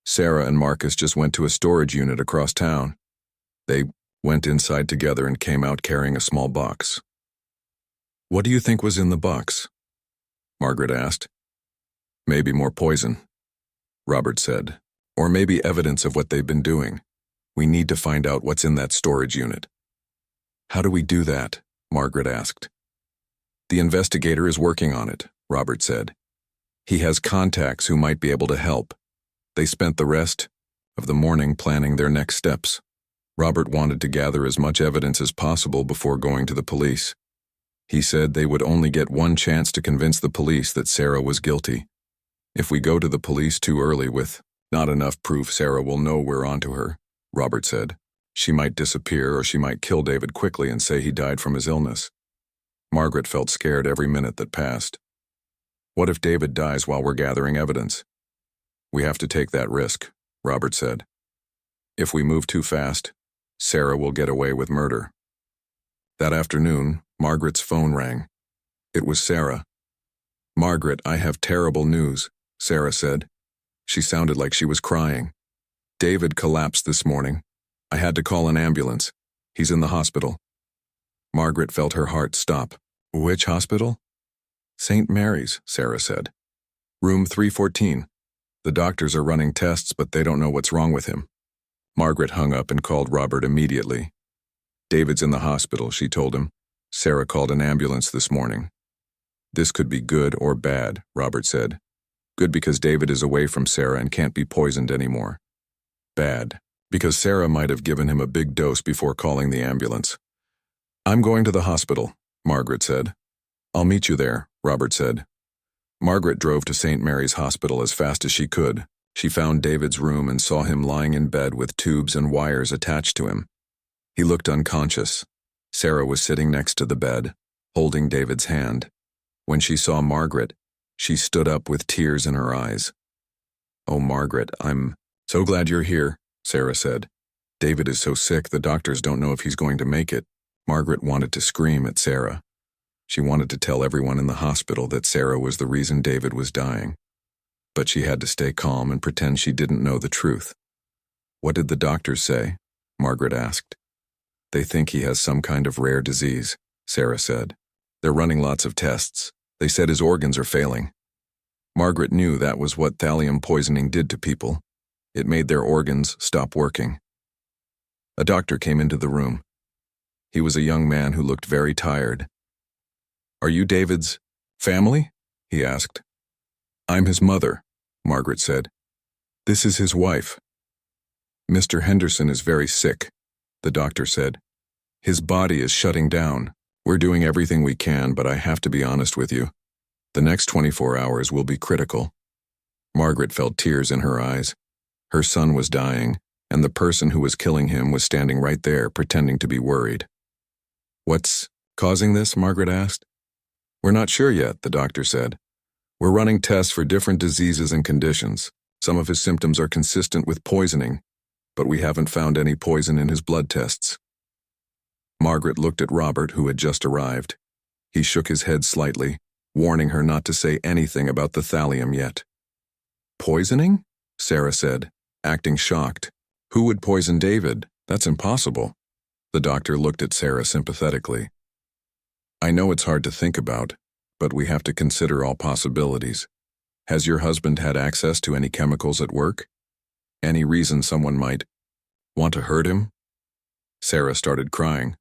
Sarah and Marcus just went to a storage unit across town. They went inside together and came out carrying a small box. What do you think was in the box? Margaret asked. Maybe more poison, Robert said. Or maybe evidence of what they've been doing. We need to find out what's in that storage unit. How do we do that? Margaret asked. The investigator is working on it, Robert said. He has contacts who might be able to help. They spent the rest of the morning planning their next steps. Robert wanted to gather as much evidence as possible before going to the police. He said they would only get one chance to convince the police that Sarah was guilty. If we go to the police too early with not enough proof, Sarah will know we're onto her, Robert said. She might disappear, or she might kill David quickly and say he died from his illness. Margaret felt scared every minute that passed. What if David dies while we're gathering evidence? We have to take that risk, Robert said. If we move too fast, Sarah will get away with murder. That afternoon, Margaret's phone rang. It was Sarah. Margaret, I have terrible news, Sarah said. She sounded like she was crying. David collapsed this morning. I had to call an ambulance. He's in the hospital. Margaret felt her heart stop. Which hospital? St. Mary's, Sarah said. Room 314. The doctors are running tests, but they don't know what's wrong with him. Margaret hung up and called Robert immediately. David's in the hospital, she told him. Sarah called an ambulance this morning. This could be good or bad, Robert said. Good because David is away from Sarah and can't be poisoned anymore. Bad because Sarah might have given him a big dose before calling the ambulance. I'm going to the hospital, Margaret said. I'll meet you there, Robert said. Margaret drove to St. Mary's Hospital as fast as she could. She found David's room and saw him lying in bed with tubes and wires attached to him. He looked unconscious. Sarah was sitting next to the bed, holding David's hand. When she saw Margaret, she stood up with tears in her eyes. "Oh, Margaret, I'm so glad you're here," Sarah said. "David is so sick, the doctors don't know if he's going to make it." Margaret wanted to scream at Sarah. She wanted to tell everyone in the hospital that Sarah was the reason David was dying. But she had to stay calm and pretend she didn't know the truth. "What did the doctors say?" Margaret asked. "They think he has some kind of rare disease," Sarah said. "They're running lots of tests. They said his organs are failing." Margaret knew that was what thallium poisoning did to people. It made their organs stop working. A doctor came into the room. He was a young man who looked very tired. "Are you David's family?" he asked. "I'm his mother," Margaret said. "This is his wife." "Mr. Henderson is very sick," the doctor said. "His body is shutting down. We're doing everything we can, but I have to be honest with you. The next 24 hours will be critical." Margaret felt tears in her eyes. Her son was dying, and the person who was killing him was standing right there, pretending to be worried. "What's causing this?" Margaret asked. "We're not sure yet," the doctor said. "We're running tests for different diseases and conditions. Some of his symptoms are consistent with poisoning, but we haven't found any poison in his blood tests." Margaret looked at Robert, who had just arrived. He shook his head slightly, warning her not to say anything about the thallium yet. "Poisoning?" Sarah said, acting shocked. "Who would poison David? That's impossible." The doctor looked at Sarah sympathetically. "I know it's hard to think about, but we have to consider all possibilities. Has your husband had access to any chemicals at work? Any reason someone might want to hurt him?" Sarah started crying.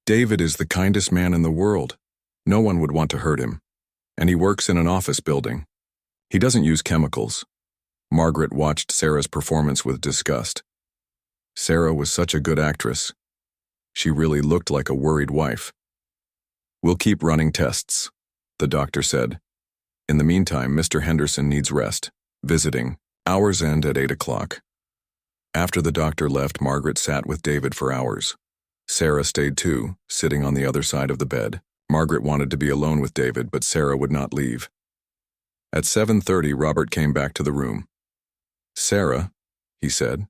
"David is the kindest man in the world. No one would want to hurt him. And he works in an office building. He doesn't use chemicals." Margaret watched Sarah's performance with disgust. Sarah was such a good actress. She really looked like a worried wife. "We'll keep running tests," the doctor said. "In the meantime, Mr. Henderson needs rest. Visiting. Hours end at 8 o'clock. After the doctor left, Margaret sat with David for hours. Sarah stayed too, sitting on the other side of the bed. Margaret wanted to be alone with David, but Sarah would not leave. At 7:30, Robert came back to the room. "Sarah," he said.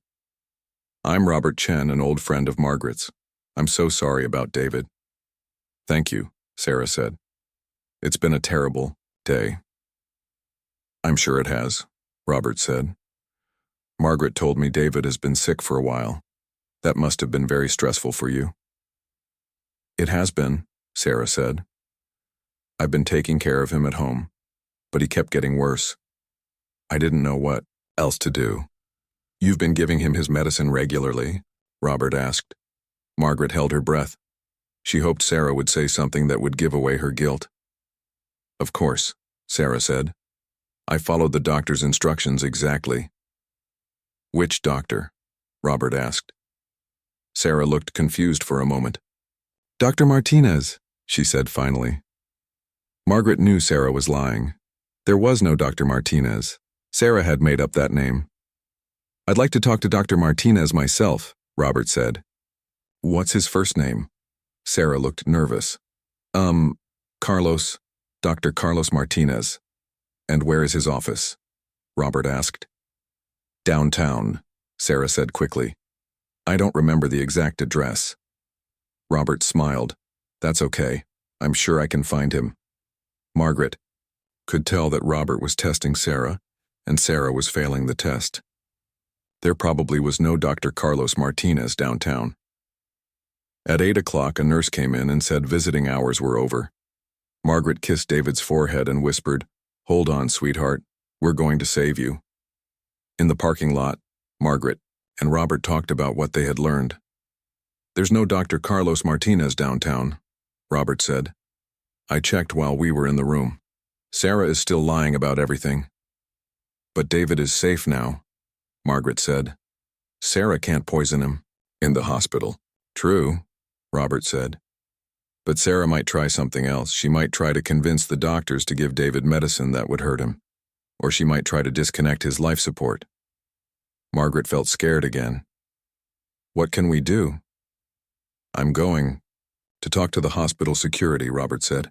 "I'm Robert Chen, an old friend of Margaret's. I'm so sorry about David." "Thank you," Sarah said. "It's been a terrible day." "I'm sure it has," Robert said. "Margaret told me David has been sick for a while. That must have been very stressful for you." "It has been," Sarah said. "I've been taking care of him at home, but he kept getting worse. I didn't know what else to do." "You've been giving him his medicine regularly?" Robert asked. Margaret held her breath. She hoped Sarah would say something that would give away her guilt. "Of course," Sarah said. "I followed the doctor's instructions exactly." "Which doctor?" Robert asked. Sarah looked confused for a moment. "Dr. Martinez," she said finally. Margaret knew Sarah was lying. There was no Dr. Martinez. Sarah had made up that name. "I'd like to talk to Dr. Martinez myself," Robert said. "What's his first name?" Sarah looked nervous. Carlos, Dr. Carlos Martinez." "And where is his office?" Robert asked. "Downtown," Sarah said quickly. "I don't remember the exact address." Robert smiled. "That's okay. I'm sure I can find him." Margaret could tell that Robert was testing Sarah, and Sarah was failing the test. There probably was no Dr. Carlos Martinez downtown. At 8 o'clock, a nurse came in and said visiting hours were over. Margaret kissed David's forehead and whispered, "Hold on, sweetheart. We're going to save you." In the parking lot, Margaret and Robert talked about what they had learned. "There's no Dr. Carlos Martinez downtown," Robert said. "I checked while we were in the room. Sarah is still lying about everything." "But David is safe now," Margaret said. "Sarah can't poison him in the hospital." "True," Robert said. "But Sarah might try something else. She might try to convince the doctors to give David medicine that would hurt him." or she might try to disconnect his life support. Margaret felt scared again. What can we do? I'm going to talk to the hospital security, Robert said.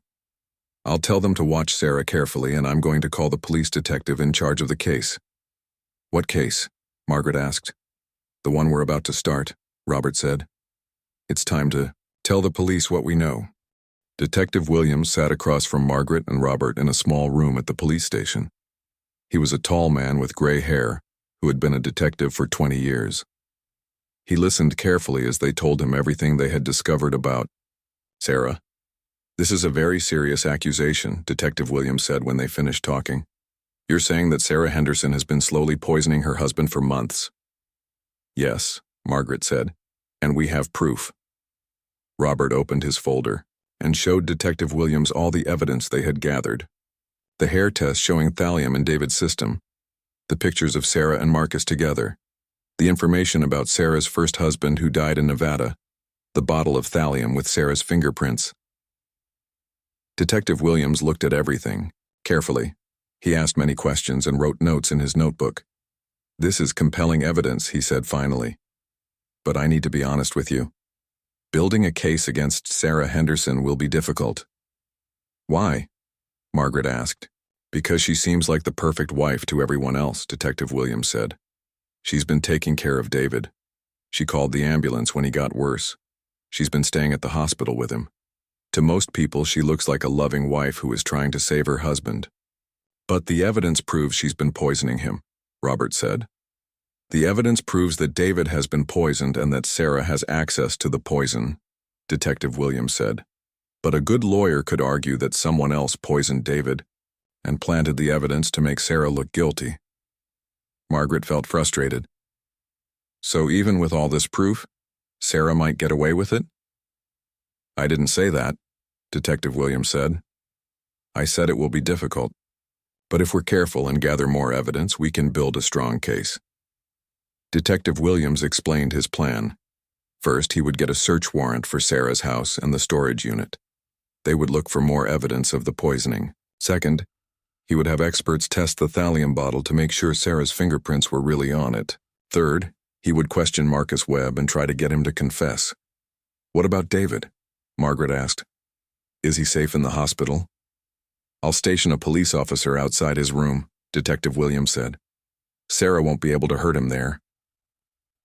I'll tell them to watch Sarah carefully, and I'm going to call the police detective in charge of the case. What case? Margaret asked. The one we're about to start, Robert said. It's time to tell the police what we know. Detective Williams sat across from Margaret and Robert in a small room at the police station. He was a tall man with gray hair who had been a detective for 20 years. He listened carefully as they told him everything they had discovered about Sarah. This is a very serious accusation, Detective Williams said when they finished talking. You're saying that Sarah Henderson has been slowly poisoning her husband for months? Yes, Margaret said, and we have proof. Robert opened his folder and showed Detective Williams all the evidence they had gathered. The hair test showing thallium in David's system, the pictures of Sarah and Marcus together, the information about Sarah's first husband who died in Nevada, the bottle of thallium with Sarah's fingerprints. Detective Williams looked at everything, carefully. He asked many questions and wrote notes in his notebook. This is compelling evidence, he said finally. But I need to be honest with you. Building a case against Sarah Henderson will be difficult. Why? Margaret asked. Because she seems like the perfect wife to everyone else, Detective Williams said. She's been taking care of David. She called the ambulance when he got worse. She's been staying at the hospital with him. To most people, she looks like a loving wife who is trying to save her husband. But the evidence proves she's been poisoning him, Robert said. The evidence proves that David has been poisoned and that Sarah has access to the poison, Detective Williams said. But a good lawyer could argue that someone else poisoned David and planted the evidence to make Sarah look guilty. Margaret felt frustrated. So even with all this proof, Sarah might get away with it? I didn't say that, Detective Williams said. I said it will be difficult. But if we're careful and gather more evidence, we can build a strong case. Detective Williams explained his plan. First, he would get a search warrant for Sarah's house and the storage unit. They would look for more evidence of the poisoning. Second, he would have experts test the thallium bottle to make sure Sarah's fingerprints were really on it. Third, he would question Marcus Webb and try to get him to confess. What about David? Margaret asked. Is he safe in the hospital? I'll station a police officer outside his room, Detective Williams said. Sarah won't be able to hurt him there.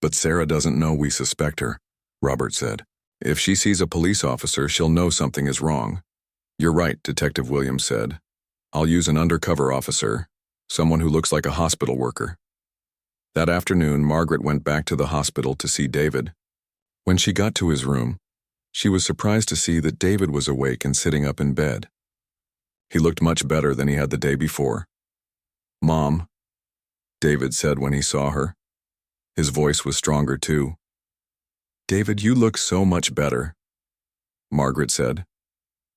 But Sarah doesn't know we suspect her, Robert said. If she sees a police officer, she'll know something is wrong. You're right, Detective Williams said. I'll use an undercover officer, someone who looks like a hospital worker. That afternoon, Margaret went back to the hospital to see David. When she got to his room, she was surprised to see that David was awake and sitting up in bed. He looked much better than he had the day before. Mom, David said when he saw her. His voice was stronger too. David, you look so much better, Margaret said.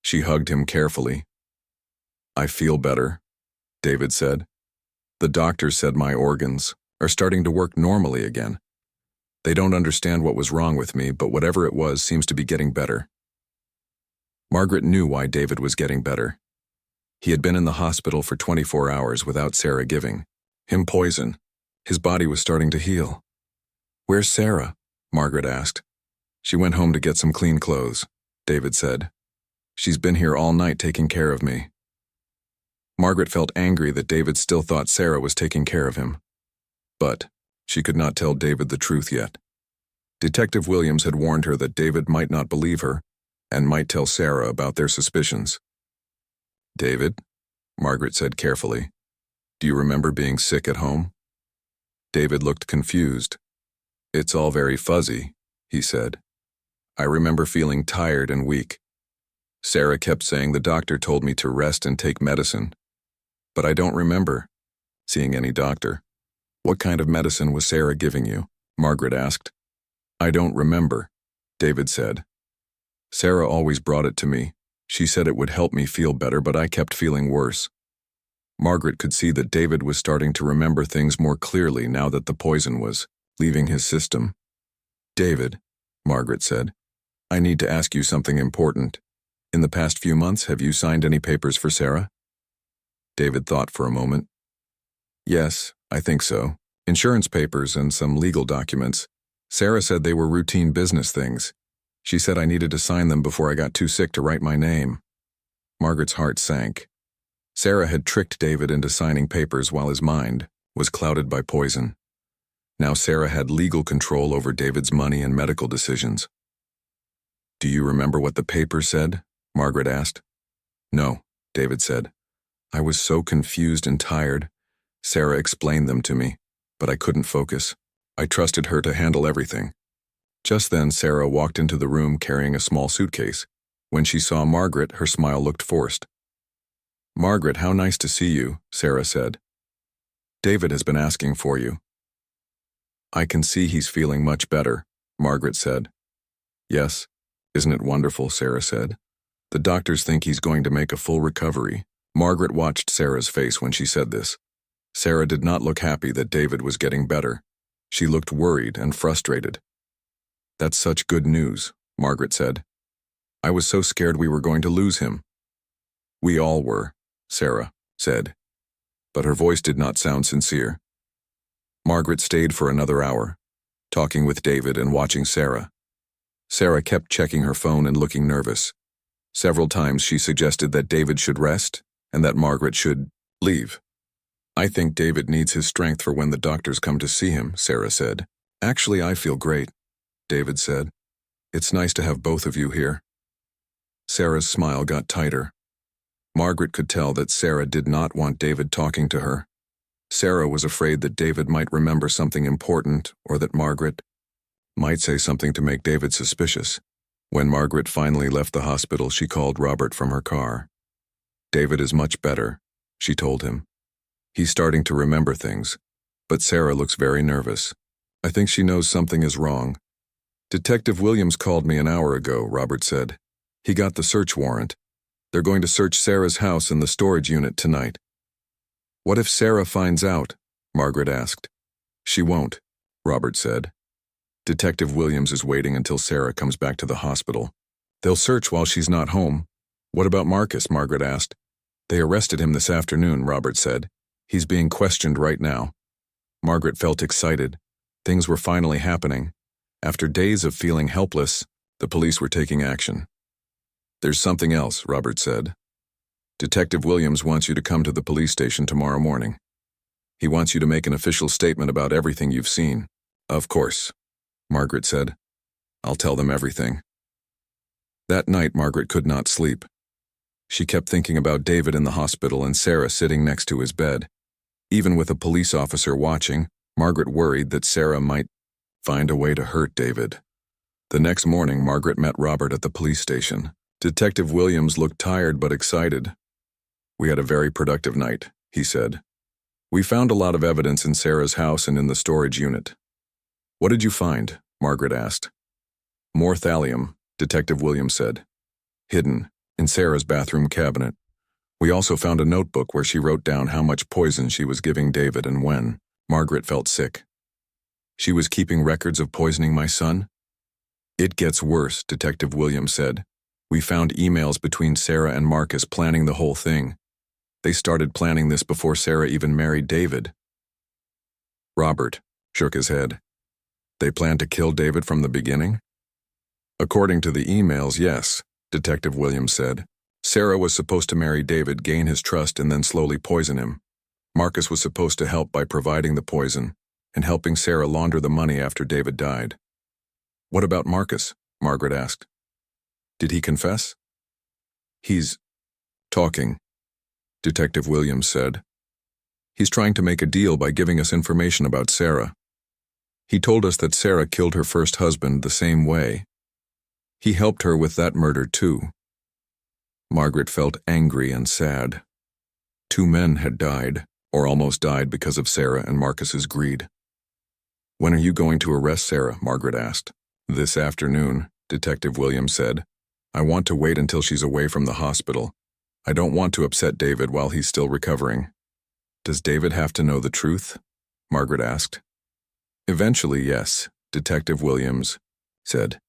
She hugged him carefully. I feel better, David said. The doctor said my organs are starting to work normally again. They don't understand what was wrong with me, but whatever it was seems to be getting better. Margaret knew why David was getting better. He had been in the hospital for 24 hours without Sarah giving him poison. His body was starting to heal. Where's Sarah? Margaret asked. She went home to get some clean clothes, David said. She's been here all night taking care of me. Margaret felt angry that David still thought Sarah was taking care of him. But she could not tell David the truth yet. Detective Williams had warned her that David might not believe her and might tell Sarah about their suspicions. David, Margaret said carefully, do you remember being sick at home? David looked confused. It's all very fuzzy, he said. I remember feeling tired and weak. Sarah kept saying the doctor told me to rest and take medicine. But I don't remember seeing any doctor. What kind of medicine was Sarah giving you? Margaret asked. I don't remember, David said. Sarah always brought it to me. She said it would help me feel better, but I kept feeling worse. Margaret could see that David was starting to remember things more clearly now that the poison was leaving his system. David, Margaret said, I need to ask you something important. In the past few months, have you signed any papers for Sarah? David thought for a moment. Yes, I think so. Insurance papers and some legal documents. Sarah said they were routine business things. She said I needed to sign them before I got too sick to write my name. Margaret's heart sank. Sarah had tricked David into signing papers while his mind was clouded by poison. Now Sarah had legal control over David's money and medical decisions. Do you remember what the paper said? Margaret asked. No, David said. I was so confused and tired. Sarah explained them to me, but I couldn't focus. I trusted her to handle everything. Just then, Sarah walked into the room carrying a small suitcase. When she saw Margaret, her smile looked forced. Margaret, how nice to see you, Sarah said. David has been asking for you. I can see he's feeling much better, Margaret said. Yes, isn't it wonderful, Sarah said. The doctors think he's going to make a full recovery. Margaret watched Sarah's face when she said this. Sarah did not look happy that David was getting better. She looked worried and frustrated. That's such good news, Margaret said. I was so scared we were going to lose him. We all were, Sarah said. But her voice did not sound sincere. Margaret stayed for another hour, talking with David and watching Sarah. Sarah kept checking her phone and looking nervous. Several times she suggested that David should rest and that Margaret should leave. I think David needs his strength for when the doctors come to see him, Sarah said. Actually, I feel great, David said. It's nice to have both of you here. Sarah's smile got tighter. Margaret could tell that Sarah did not want David talking to her. Sarah was afraid that David might remember something important or that Margaret might say something to make David suspicious. When Margaret finally left the hospital, she called Robert from her car. David is much better, she told him. He's starting to remember things, but Sarah looks very nervous. I think she knows something is wrong. Detective Williams called me an hour ago, Robert said. He got the search warrant. They're going to search Sarah's house and the storage unit tonight. What if Sarah finds out? Margaret asked. She won't, Robert said. Detective Williams is waiting until Sarah comes back to the hospital. They'll search while she's not home. What about Marcus? Margaret asked. They arrested him this afternoon, Robert said. He's being questioned right now. Margaret felt excited. Things were finally happening. After days of feeling helpless, the police were taking action. There's something else, Robert said. Detective Williams wants you to come to the police station tomorrow morning. He wants you to make an official statement about everything you've seen. Of course, Margaret said. I'll tell them everything. That night, Margaret could not sleep. She kept thinking about David in the hospital and Sarah sitting next to his bed. Even with a police officer watching, Margaret worried that Sarah might find a way to hurt David. The next morning, Margaret met Robert at the police station. Detective Williams looked tired but excited. We had a very productive night, he said. We found a lot of evidence in Sarah's house and in the storage unit. What did you find? Margaret asked. More thallium, Detective Williams said. Hidden in Sarah's bathroom cabinet. We also found a notebook where she wrote down how much poison she was giving David and when. Margaret felt sick. She was keeping records of poisoning my son? It gets worse, Detective Williams said. We found emails between Sarah and Marcus planning the whole thing. They started planning this before Sarah even married David. Robert shook his head. They planned to kill David from the beginning? According to the emails, yes, Detective Williams said. Sarah was supposed to marry David, gain his trust, and then slowly poison him. Marcus was supposed to help by providing the poison and helping Sarah launder the money after David died. What about Marcus? Margaret asked. Did he confess? He's talking, Detective Williams said. He's trying to make a deal by giving us information about Sarah. He told us that Sarah killed her first husband the same way. He helped her with that murder too. Margaret felt angry and sad. 2 men had died, or almost died, because of Sarah and Marcus's greed. When are you going to arrest Sarah? Margaret asked. This afternoon, Detective Williams said. I want to wait until she's away from the hospital. I don't want to upset David while he's still recovering. Does David have to know the truth? Margaret asked. Eventually, yes, Detective Williams said.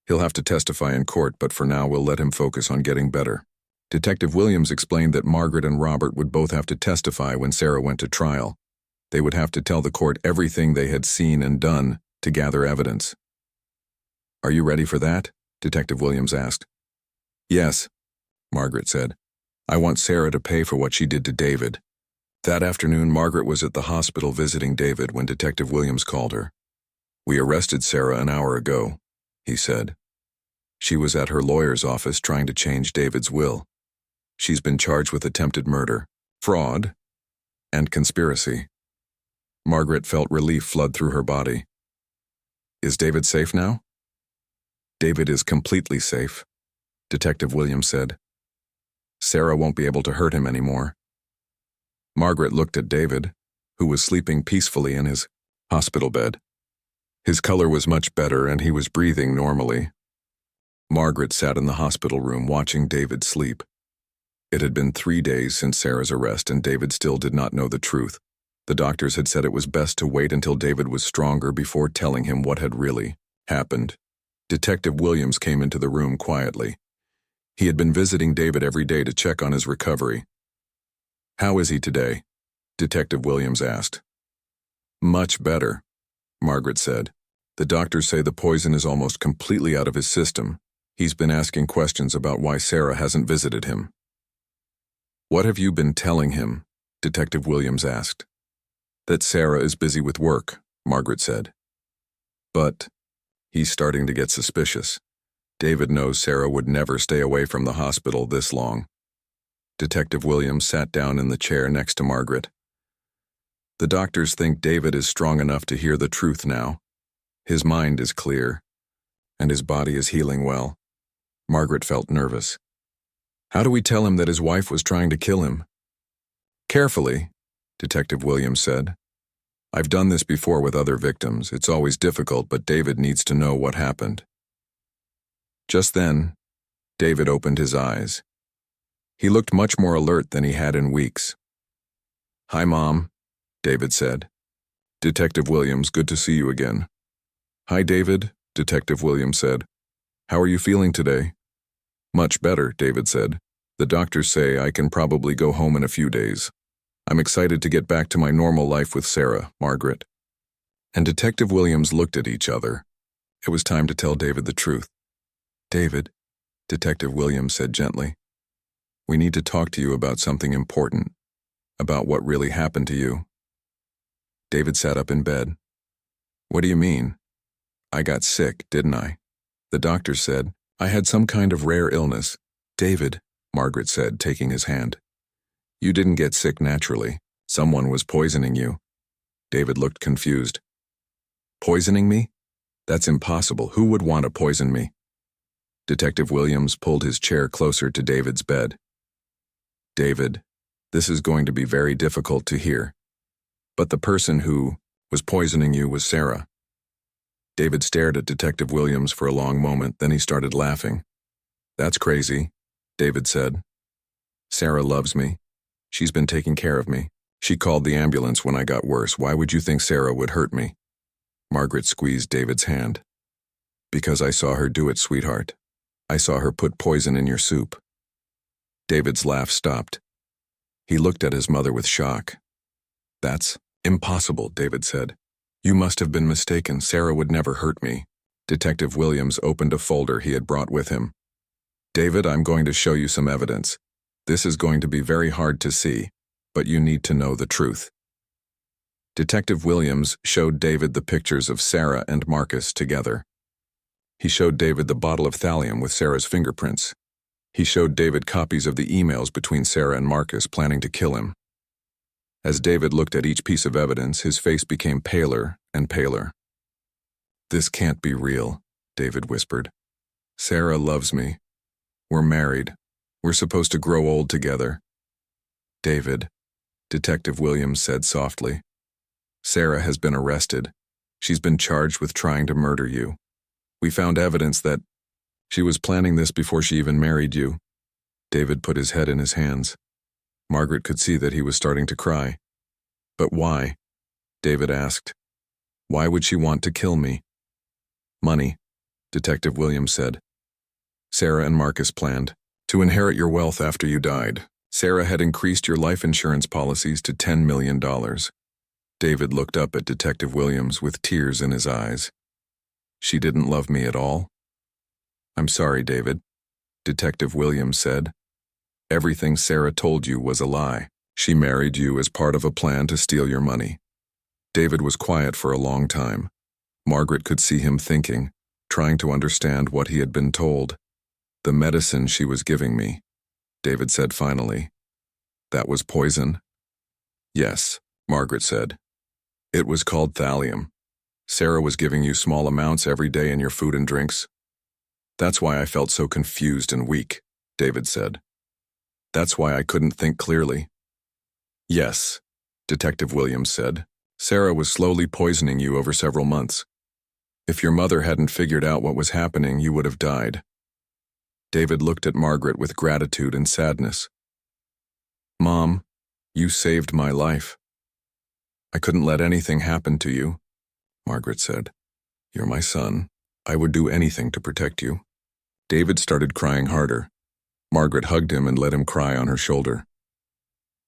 He'll have to testify in court, but for now we'll let him focus on getting better. Detective Williams explained that Margaret and Robert would both have to testify when Sarah went to trial. They would have to tell the court everything they had seen and done to gather evidence. "Are you ready for that?" Detective Williams asked. "Yes," Margaret said. "I want Sarah to pay for what she did to David." That afternoon, Margaret was at the hospital visiting David when Detective Williams called her. "We arrested Sarah an hour ago," he said. "She was at her lawyer's office trying to change David's will. She's been charged with attempted murder, fraud, and conspiracy." Margaret felt relief flood through her body. "Is David safe now?" "David is completely safe," Detective Williams said. "Sarah won't be able to hurt him anymore." Margaret looked at David, who was sleeping peacefully in his hospital bed. His color was much better and he was breathing normally. Margaret sat in the hospital room watching David sleep. It had been 3 days since Sarah's arrest and David still did not know the truth. The doctors had said it was best to wait until David was stronger before telling him what had really happened. Detective Williams came into the room quietly. He had been visiting David every day to check on his recovery. "How is he today?" Detective Williams asked. "Much better," Margaret said. "The doctors say the poison is almost completely out of his system. He's been asking questions about why Sarah hasn't visited him." "What have you been telling him?" Detective Williams asked. "That Sarah is busy with work," Margaret said. "But he's starting to get suspicious. David knows Sarah would never stay away from the hospital this long." Detective Williams sat down in the chair next to Margaret. "The doctors think David is strong enough to hear the truth now. His mind is clear, and his body is healing well." Margaret felt nervous. "How do we tell him that his wife was trying to kill him?" "Carefully," Detective Williams said. "I've done this before with other victims. It's always difficult, but David needs to know what happened." Just then, David opened his eyes. He looked much more alert than he had in weeks. "Hi, Mom," David said. "Detective Williams, good to see you again." "Hi, David," Detective Williams said. "How are you feeling today?" "Much better," David said. "The doctors say I can probably go home in a few days. I'm excited to get back to my normal life with Sarah, Margaret." And Detective Williams looked at each other. It was time to tell David the truth. "David," Detective Williams said gently, "we need to talk to you about something important, about what really happened to you." David sat up in bed. "What do you mean? I got sick, didn't I?" "The doctor said I had some kind of rare illness." "David," Margaret said, taking his hand, "you didn't get sick naturally. Someone was poisoning you." David looked confused. "Poisoning me? That's impossible. Who would want to poison me?" Detective Williams pulled his chair closer to David's bed. "David, this is going to be very difficult to hear, but the person who was poisoning you was Sarah." David stared at Detective Williams for a long moment, then he started laughing. "That's crazy," David said. "Sarah loves me. She's been taking care of me. She called the ambulance when I got worse. Why would you think Sarah would hurt me?" Margaret squeezed David's hand. "Because I saw her do it, sweetheart. I saw her put poison in your soup." David's laugh stopped. He looked at his mother with shock. "That's impossible," David said. "You must have been mistaken. Sarah would never hurt me." Detective Williams opened a folder he had brought with him. "David, I'm going to show you some evidence. This is going to be very hard to see, but you need to know the truth." Detective Williams showed David the pictures of Sarah and Marcus together. He showed David the bottle of thallium with Sarah's fingerprints. He showed David copies of the emails between Sarah and Marcus planning to kill him. As David looked at each piece of evidence, his face became paler and paler. "This can't be real," David whispered. "Sarah loves me. We're married. We're supposed to grow old together." "David," Detective Williams said softly, "Sarah has been arrested. She's been charged with trying to murder you. We found evidence that she was planning this before she even married you." David put his head in his hands. Margaret could see that he was starting to cry. "But why?" David asked. "Why would she want to kill me?" "Money," Detective Williams said. "Sarah and Marcus planned To inherit your wealth after you died. Sarah had increased your life insurance policies to $10 million. David looked up at Detective Williams with tears in his eyes. She didn't love me at all? I'm sorry, David, Detective Williams said. Everything Sarah told you was a lie. She married you as part of a plan to steal your money. David was quiet for a long time. Margaret could see him thinking, trying to understand what he had been told. The medicine she was giving me, David said finally. That was poison? Yes, Margaret said. It was called thallium. Sarah was giving you small amounts every day in your food and drinks. That's why I felt so confused and weak, David said. That's why I couldn't think clearly. Yes, Detective Williams said. Sarah was slowly poisoning you over several months. If your mother hadn't figured out what was happening, you would have died. David looked at Margaret with gratitude and sadness. Mom, you saved my life. I couldn't let anything happen to you, Margaret said. You're my son. I would do anything to protect you. David started crying harder. Margaret hugged him and let him cry on her shoulder.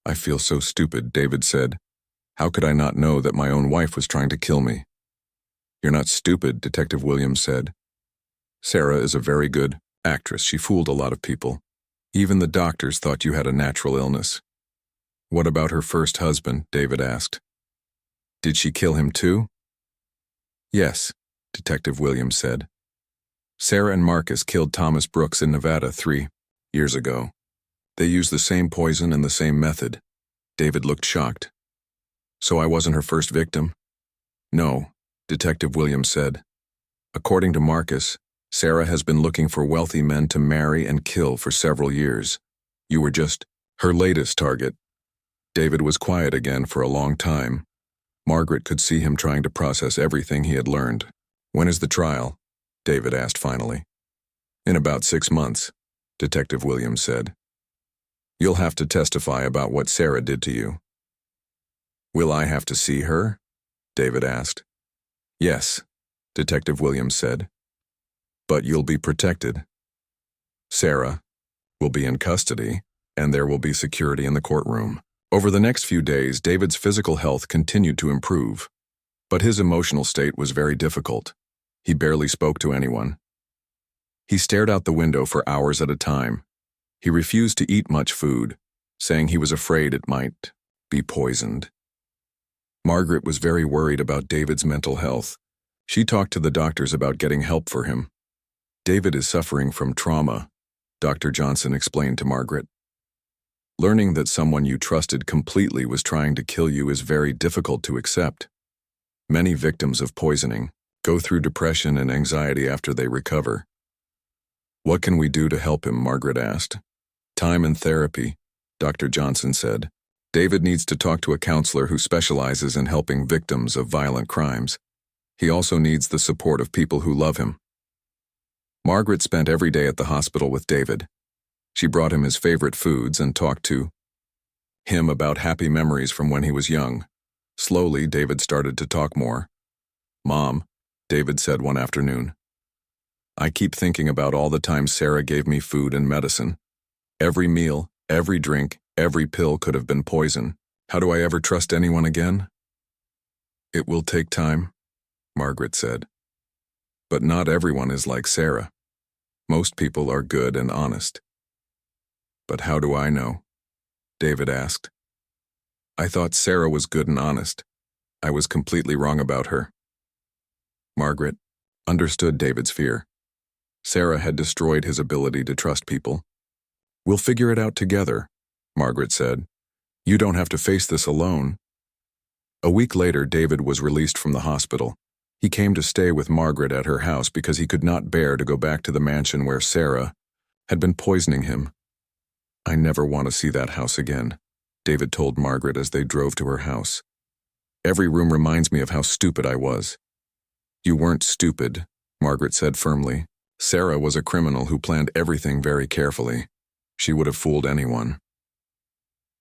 I feel so stupid, David said. How could I not know that my own wife was trying to kill me? You're not stupid, Detective Williams said. Sarah is a very good actress. She fooled a lot of people. Even the doctors thought you had a natural illness. What about her first husband? David asked. Did she kill him too? Yes, Detective Williams said. Sarah and Marcus killed Thomas Brooks in Nevada 3 years ago. They used the same poison and the same method. David looked shocked. So I wasn't her first victim? No, Detective Williams said. According to Marcus, Sarah has been looking for wealthy men to marry and kill for several years. You were just her latest target. David was quiet again for a long time. Margaret could see him trying to process everything he had learned. When is the trial? David asked finally. In about 6 months, Detective Williams said. You'll have to testify about what Sarah did to you. Will I have to see her? David asked. Yes, Detective Williams said. But you'll be protected. Sarah will be in custody, and there will be security in the courtroom. Over the next few days, David's physical health continued to improve, but his emotional state was very difficult. He barely spoke to anyone. He stared out the window for hours at a time. He refused to eat much food, saying he was afraid it might be poisoned. Margaret was very worried about David's mental health. She talked to the doctors about getting help for him. David is suffering from trauma, Dr. Johnson explained to Margaret. Learning that someone you trusted completely was trying to kill you is very difficult to accept. Many victims of poisoning go through depression and anxiety after they recover. What can we do to help him? Margaret asked. Time and therapy, Dr. Johnson said. David needs to talk to a counselor who specializes in helping victims of violent crimes. He also needs the support of people who love him. Margaret spent every day at the hospital with David. She brought him his favorite foods and talked to him about happy memories from when he was young. Slowly, David started to talk more. Mom, David said one afternoon, I keep thinking about all the times Sarah gave me food and medicine. Every meal, every drink, every pill could have been poison. How do I ever trust anyone again? It will take time, Margaret said. But not everyone is like Sarah. Most people are good and honest. But how do I know? David asked. I thought Sarah was good and honest. I was completely wrong about her. Margaret understood David's fear. Sarah had destroyed his ability to trust people. We'll figure it out together, Margaret said. You don't have to face this alone. A week later, David was released from the hospital. He came to stay with Margaret at her house because he could not bear to go back to the mansion where Sarah had been poisoning him. I never want to see that house again, David told Margaret as they drove to her house. Every room reminds me of how stupid I was. You weren't stupid, Margaret said firmly. Sarah was a criminal who planned everything very carefully. She would have fooled anyone.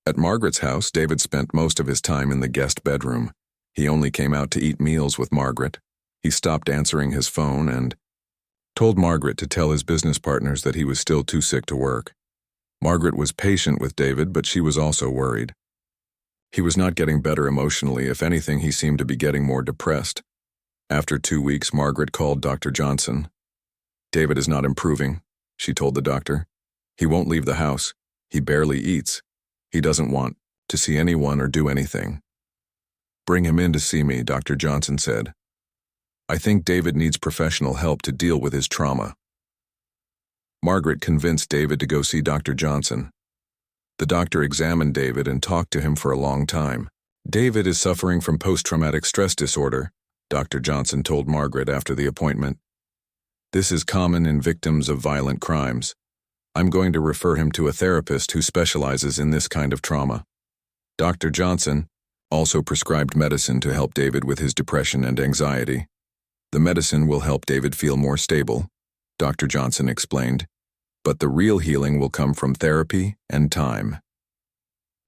At Margaret's house, David spent most of his time in the guest bedroom. He only came out to eat meals with Margaret. He stopped answering his phone and told Margaret to tell his business partners that he was still too sick to work. Margaret was patient with David, but she was also worried. He was not getting better emotionally. If anything, he seemed to be getting more depressed. After 2 weeks, Margaret called Dr. Johnson. "David is not improving," she told the doctor. "He won't leave the house. He barely eats. He doesn't want to see anyone or do anything." "Bring him in to see me," Dr. Johnson said. "I think David needs professional help to deal with his trauma." Margaret convinced David to go see Dr. Johnson. The doctor examined David and talked to him for a long time. "David is suffering from post-traumatic stress disorder," Dr. Johnson told Margaret after the appointment. "This is common in victims of violent crimes. I'm going to refer him to a therapist who specializes in this kind of trauma." Dr. Johnson also prescribed medicine to help David with his depression and anxiety. "The medicine will help David feel more stable," Dr. Johnson explained, "but the real healing will come from therapy and time."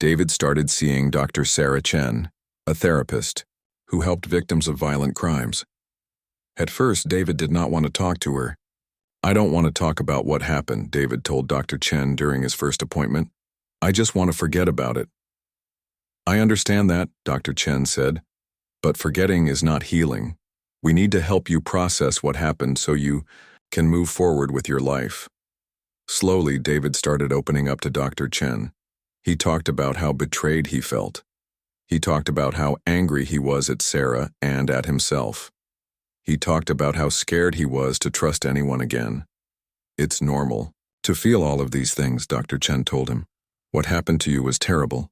David started seeing Dr. Sarah Chen, a therapist who helped victims of violent crimes. At first, David did not want to talk to her. "I don't want to talk about what happened," David told Dr. Chen during his first appointment. "I just want to forget about it." "I understand that," Dr. Chen said, "but forgetting is not healing. We need to help you process what happened so you can move forward with your life." Slowly, David started opening up to Dr. Chen. He talked about how betrayed he felt. He talked about how angry he was at Sarah and at himself. He talked about how scared he was to trust anyone again. "It's normal to feel all of these things," Dr. Chen told him. "What happened to you was terrible.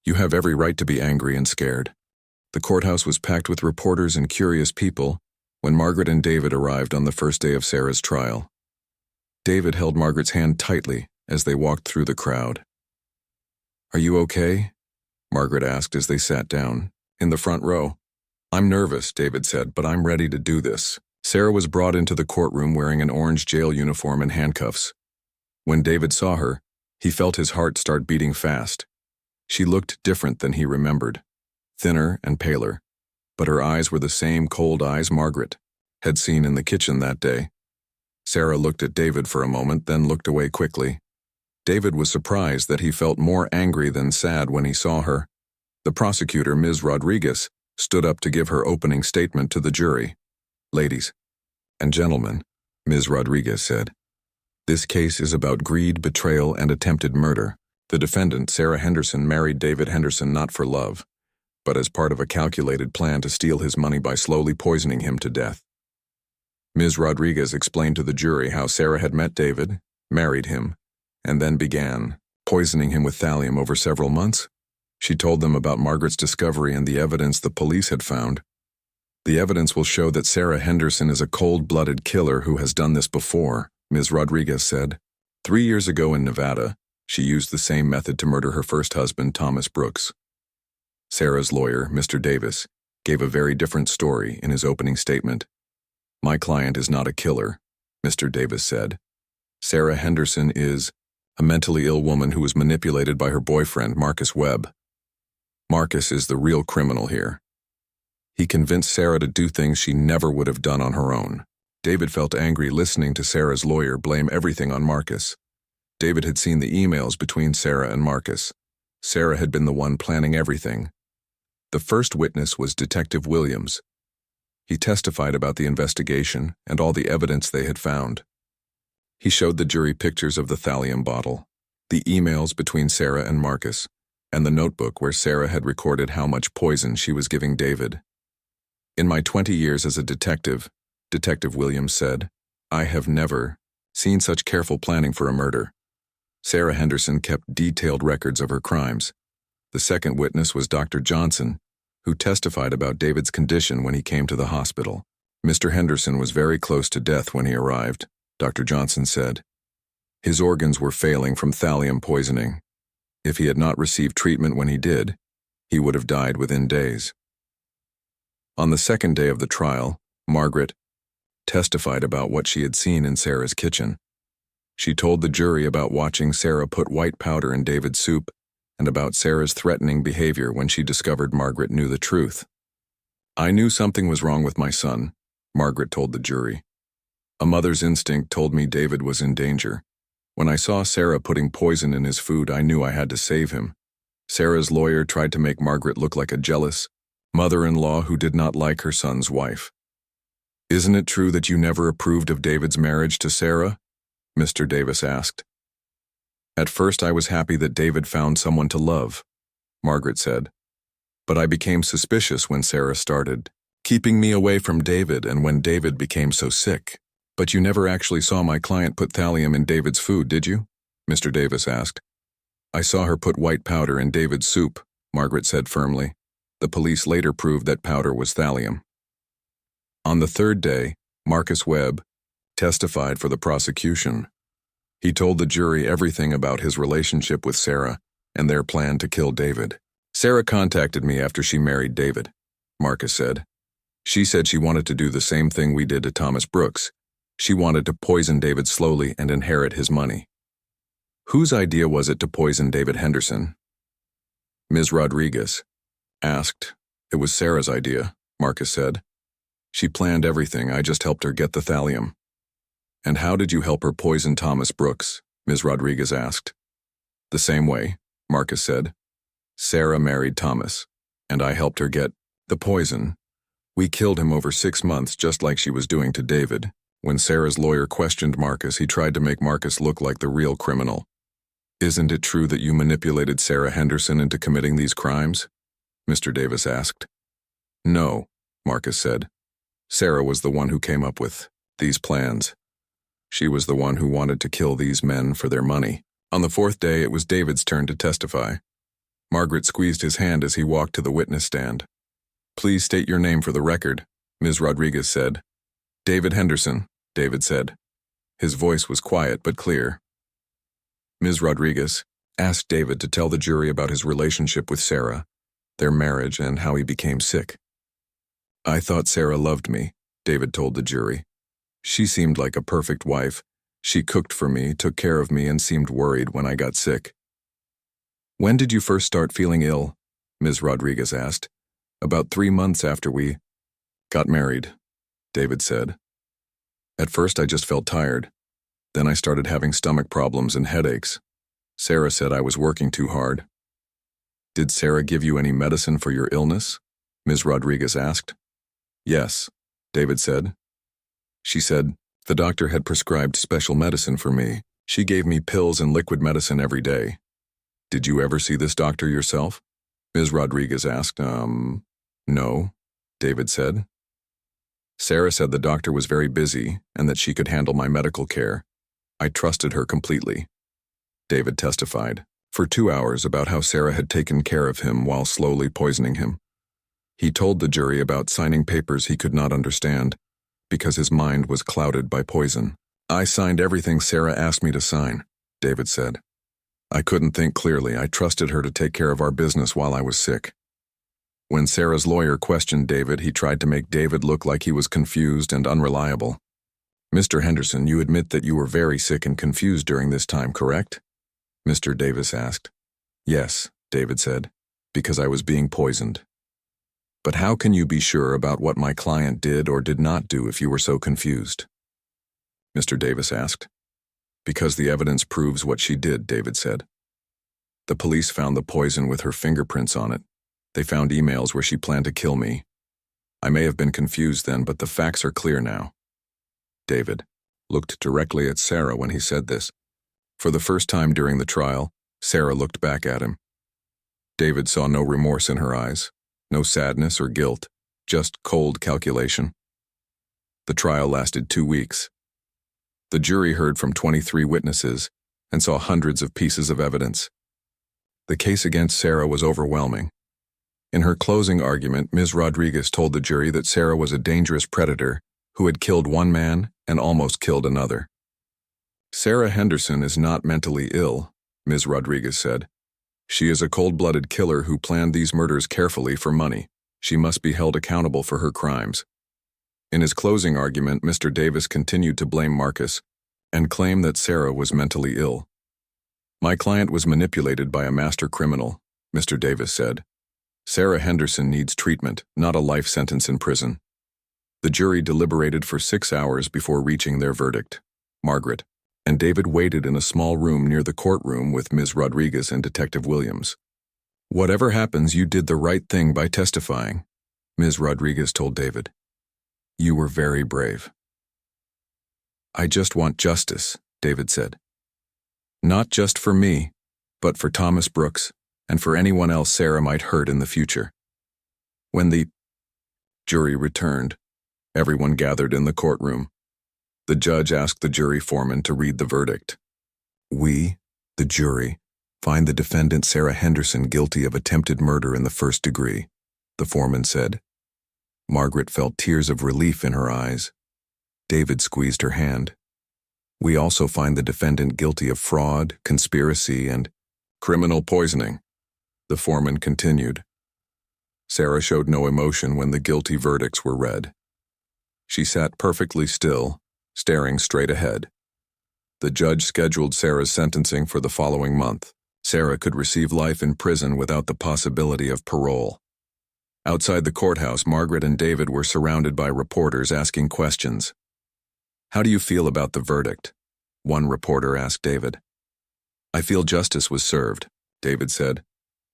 You have every right to be angry and scared." The courthouse was packed with reporters and curious people when Margaret and David arrived on the first day of Sarah's trial. David held Margaret's hand tightly as they walked through the crowd. "Are you okay?" Margaret asked as they sat down, in the front row. "I'm nervous," David said, "but I'm ready to do this." Sarah was brought into the courtroom wearing an orange jail uniform and handcuffs. When David saw her, he felt his heart start beating fast. She looked different than he remembered, thinner and paler, but her eyes were the same cold eyes Margaret had seen in the kitchen that day. Sarah looked at David for a moment, then looked away quickly. David was surprised that he felt more angry than sad when he saw her. The prosecutor, Ms. Rodriguez, stood up to give her opening statement to the jury. "Ladies and gentlemen," Ms. Rodriguez said, "this case is about greed, betrayal, and attempted murder. The defendant, Sarah Henderson, married David Henderson not for love, but as part of a calculated plan to steal his money by slowly poisoning him to death." Ms. Rodriguez explained to the jury how Sarah had met David, married him, and then began poisoning him with thallium over several months. She told them about Margaret's discovery and the evidence the police had found. "The evidence will show that Sarah Henderson is a cold-blooded killer who has done this before," Ms. Rodriguez said. 3 years ago in Nevada, she used the same method to murder her first husband, Thomas Brooks. Sarah's lawyer, Mr. Davis, gave a very different story in his opening statement. "My client is not a killer," Mr. Davis said. "Sarah Henderson is a mentally ill woman who was manipulated by her boyfriend, Marcus Webb. Marcus is the real criminal here. He convinced Sarah to do things she never would have done on her own." David felt angry listening to Sarah's lawyer blame everything on Marcus. David had seen the emails between Sarah and Marcus. Sarah had been the one planning everything. The first witness was Detective Williams. He testified about the investigation and all the evidence they had found. He showed the jury pictures of the thallium bottle, the emails between Sarah and Marcus, and the notebook where Sarah had recorded how much poison she was giving David. "In my 20 years as a detective," Detective Williams said, "I have never seen such careful planning for a murder." Sarah Henderson kept detailed records of her crimes. The second witness was Dr. Johnson, who testified about David's condition when he came to the hospital. "Mr. Henderson was very close to death when he arrived," Dr. Johnson said. "His organs were failing from thallium poisoning. If he had not received treatment when he did, he would have died within days." On the second day of the trial, Margaret testified about what she had seen in Sarah's kitchen. She told the jury about watching Sarah put white powder in David's soup and about Sarah's threatening behavior when she discovered Margaret knew the truth. "I knew something was wrong with my son," Margaret told the jury. "A mother's instinct told me David was in danger. When I saw Sarah putting poison in his food, I knew I had to save him. Sarah's lawyer tried to make Margaret look like a jealous mother-in-law who did not like her son's wife. "Isn't it true that you never approved of David's marriage to Sarah?" Mr. Davis asked. "At first I was happy that David found someone to love," Margaret said. "But I became suspicious when Sarah started keeping me away from David and when David became so sick." "But you never actually saw my client put thallium in David's food, did you?" Mr. Davis asked. "I saw her put white powder in David's soup," Margaret said firmly. The police later proved that powder was thallium. On the third day, Marcus Webb testified for the prosecution. He told the jury everything about his relationship with Sarah and their plan to kill David. "Sarah contacted me after she married David," Marcus said. "She said she wanted to do the same thing we did to Thomas Brooks. She wanted to poison David slowly and inherit his money." "Whose idea was it to poison David Henderson?" Ms. Rodriguez asked. "It was Sarah's idea," Marcus said. "She planned everything, I just helped her get the thallium." "And how did you help her poison Thomas Brooks?" Ms. Rodriguez asked. "The same way," Marcus said. "Sarah married Thomas, and I helped her get the poison. We killed him over 6 months just like she was doing to David." When Sarah's lawyer questioned Marcus, he tried to make Marcus look like the real criminal. "Isn't it true that you manipulated Sarah Henderson into committing these crimes?" Mr. Davis asked. "No," Marcus said. "Sarah was the one who came up with these plans. She was the one who wanted to kill these men for their money." On the fourth day, it was David's turn to testify. Margaret squeezed his hand as he walked to the witness stand. "Please state your name for the record," Ms. Rodriguez said. "David Henderson," David said. His voice was quiet but clear. Ms. Rodriguez asked David to tell the jury about his relationship with Sarah, their marriage, and how he became sick. "I thought Sarah loved me," David told the jury. "She seemed like a perfect wife. She cooked for me, took care of me, and seemed worried when I got sick." "When did you first start feeling ill?" Ms. Rodriguez asked. "About 3 months after we got married," David said. "At first I just felt tired. Then I started having stomach problems and headaches. Sarah said I was working too hard." "Did Sarah give you any medicine for your illness?" Ms. Rodriguez asked. "Yes," David said. She said, "The doctor had prescribed special medicine for me. She gave me pills and liquid medicine every day." "Did you ever see this doctor yourself?" Ms. Rodriguez asked. No," David said. "Sarah said the doctor was very busy and that she could handle my medical care. I trusted her completely." David testified for 2 hours about how Sarah had taken care of him while slowly poisoning him. He told the jury about signing papers he could not understand because his mind was clouded by poison. "I signed everything Sarah asked me to sign," David said. "I couldn't think clearly. I trusted her to take care of our business while I was sick." When Sarah's lawyer questioned David, he tried to make David look like he was confused and unreliable. "Mr. Henderson, you admit that you were very sick and confused during this time, correct?" Mr. Davis asked. "Yes," David said, "because I was being poisoned." "But how can you be sure about what my client did or did not do if you were so confused?" Mr. Davis asked. "Because the evidence proves what she did," David said. "The police found the poison with her fingerprints on it. They found emails where she planned to kill me. I may have been confused then, but the facts are clear now." David looked directly at Sarah when he said this. For the first time during the trial, Sarah looked back at him. David saw no remorse in her eyes, no sadness or guilt, just cold calculation. The trial lasted 2 weeks. The jury heard from 23 witnesses and saw hundreds of pieces of evidence. The case against Sarah was overwhelming. In her closing argument, Ms. Rodriguez told the jury that Sarah was a dangerous predator who had killed one man and almost killed another. "Sarah Henderson is not mentally ill," Ms. Rodriguez said. "She is a cold-blooded killer who planned these murders carefully for money. She must be held accountable for her crimes." In his closing argument, Mr. Davis continued to blame Marcus and claim that Sarah was mentally ill. "My client was manipulated by a master criminal," Mr. Davis said. "Sarah Henderson needs treatment, not a life sentence in prison." The jury deliberated for 6 hours before reaching their verdict. Margaret and David waited in a small room near the courtroom with Ms. Rodriguez and Detective Williams. "Whatever happens, you did the right thing by testifying," Ms. Rodriguez told David. "You were very brave." "I just want justice," David said. "Not just for me, but for Thomas Brooks and for anyone else Sarah might hurt in the future." When the jury returned, everyone gathered in the courtroom. The judge asked the jury foreman to read the verdict. "We, the jury, find the defendant Sarah Henderson guilty of attempted murder in the first degree," the foreman said. Margaret felt tears of relief in her eyes. David squeezed her hand. "We also find the defendant guilty of fraud, conspiracy, and criminal poisoning," the foreman continued. Sarah showed no emotion when the guilty verdicts were read. She sat perfectly still, staring straight ahead. The judge scheduled Sarah's sentencing for the following month. Sarah could receive life in prison without the possibility of parole. Outside the courthouse, Margaret and David were surrounded by reporters asking questions. "How do you feel about the verdict?" one reporter asked David. "I feel justice was served," David said.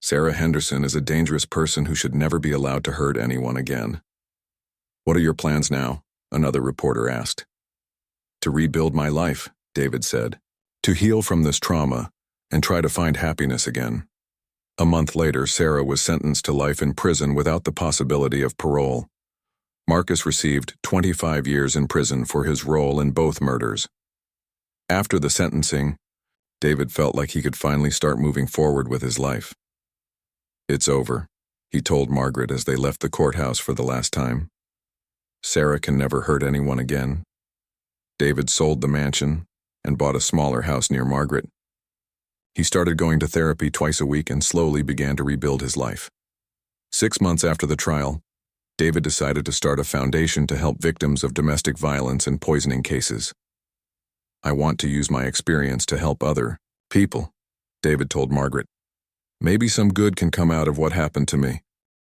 "Sarah Henderson is a dangerous person who should never be allowed to hurt anyone again." "What are your plans now?" another reporter asked. "To rebuild my life," David said. "To heal from this trauma and try to find happiness again." A month later, Sarah was sentenced to life in prison without the possibility of parole. Marcus received 25 years in prison for his role in both murders. After the sentencing, David felt like he could finally start moving forward with his life. "It's over," he told Margaret as they left the courthouse for the last time. "Sarah can never hurt anyone again." David sold the mansion and bought a smaller house near Margaret. He started going to therapy twice a week and slowly began to rebuild his life. 6 months after the trial, David decided to start a foundation to help victims of domestic violence and poisoning cases. "I want to use my experience to help other people," David told Margaret. "Maybe some good can come out of what happened to me."